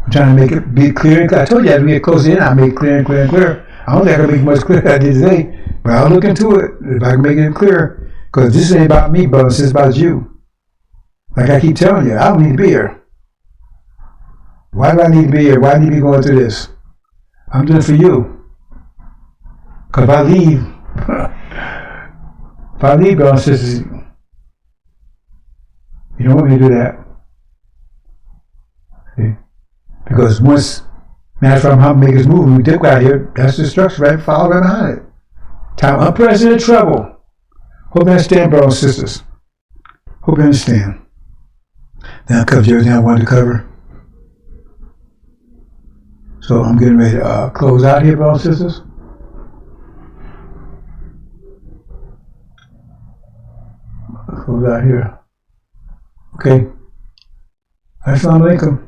I'm trying to make it be clear and clear. I told you I had to get closer in. I made it clear and clear and clear. I don't think I can make it much clearer than I did today. But I'll look into it if I can make it clear. Because this ain't about me, brothers and sisters. It's about you. Like I keep telling you, I don't need to be here. Why do I need to be here? Why do I need to be going through this? I'm doing it for you. Because if I leave, If I leave, brothers and sisters, you don't want me to do that. See? Because once Master Muhammad make his move, we dip out here, that's the structure, right? Follow right behind it. Time unprecedented trouble. Hope you understand, brothers and sisters. Hope you understand. Then I covered everything I wanted to cover. So I'm getting ready to close out here, brothers and sisters. Close out here. Okay. Assalamu alaikum.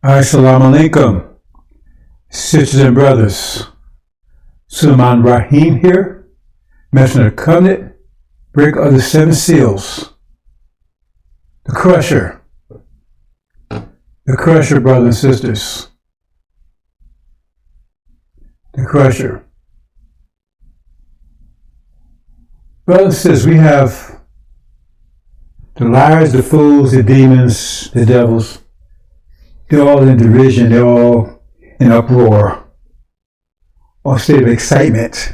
Assalamu alaikum, sisters and brothers. Sulaiman Rahim here, Messenger of the Covenant, breaker of the 7 seals, the crusher, The crusher, brothers and sisters. The crusher. Brothers and sisters, we have the liars, the fools, the demons, the devils. They're all in derision. They're all in uproar. Or state of excitement,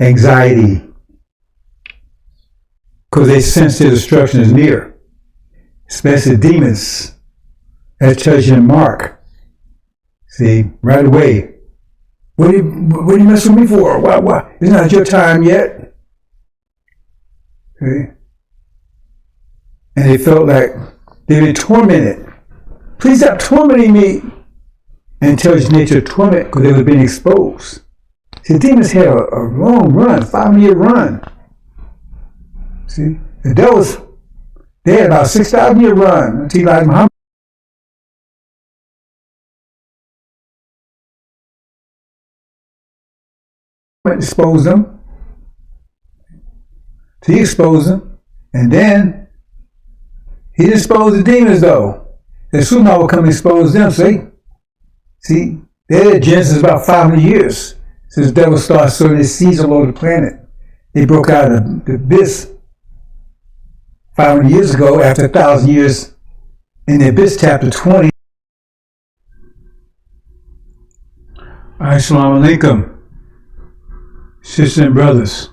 anxiety. Because they sense their destruction is near. Especially demons. That tells you in Mark. See, right away. What do you mess with me for? Why? It's not your time yet. Okay. And they felt like they were tormented. Please stop tormenting me. And tells nature to torment because they were being exposed. See, demons had a long run, 5-year run. See, the devils, they had about a 6,000-year run until Elijah Muhammad exposed them. So he exposed them, and then he exposed the demons though. And soon I will come and expose them, see, their Genesis is about 500 years since the devil started sowing his seeds all over the planet. They broke out of the abyss 500 years ago after 1,000 years in the abyss, chapter 20. Assalamu alaikum, sisters and brothers.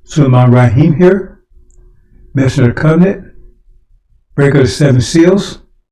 Sulaiman Rahim here, Messenger of the Covenant, Breaker of the 7 Seals.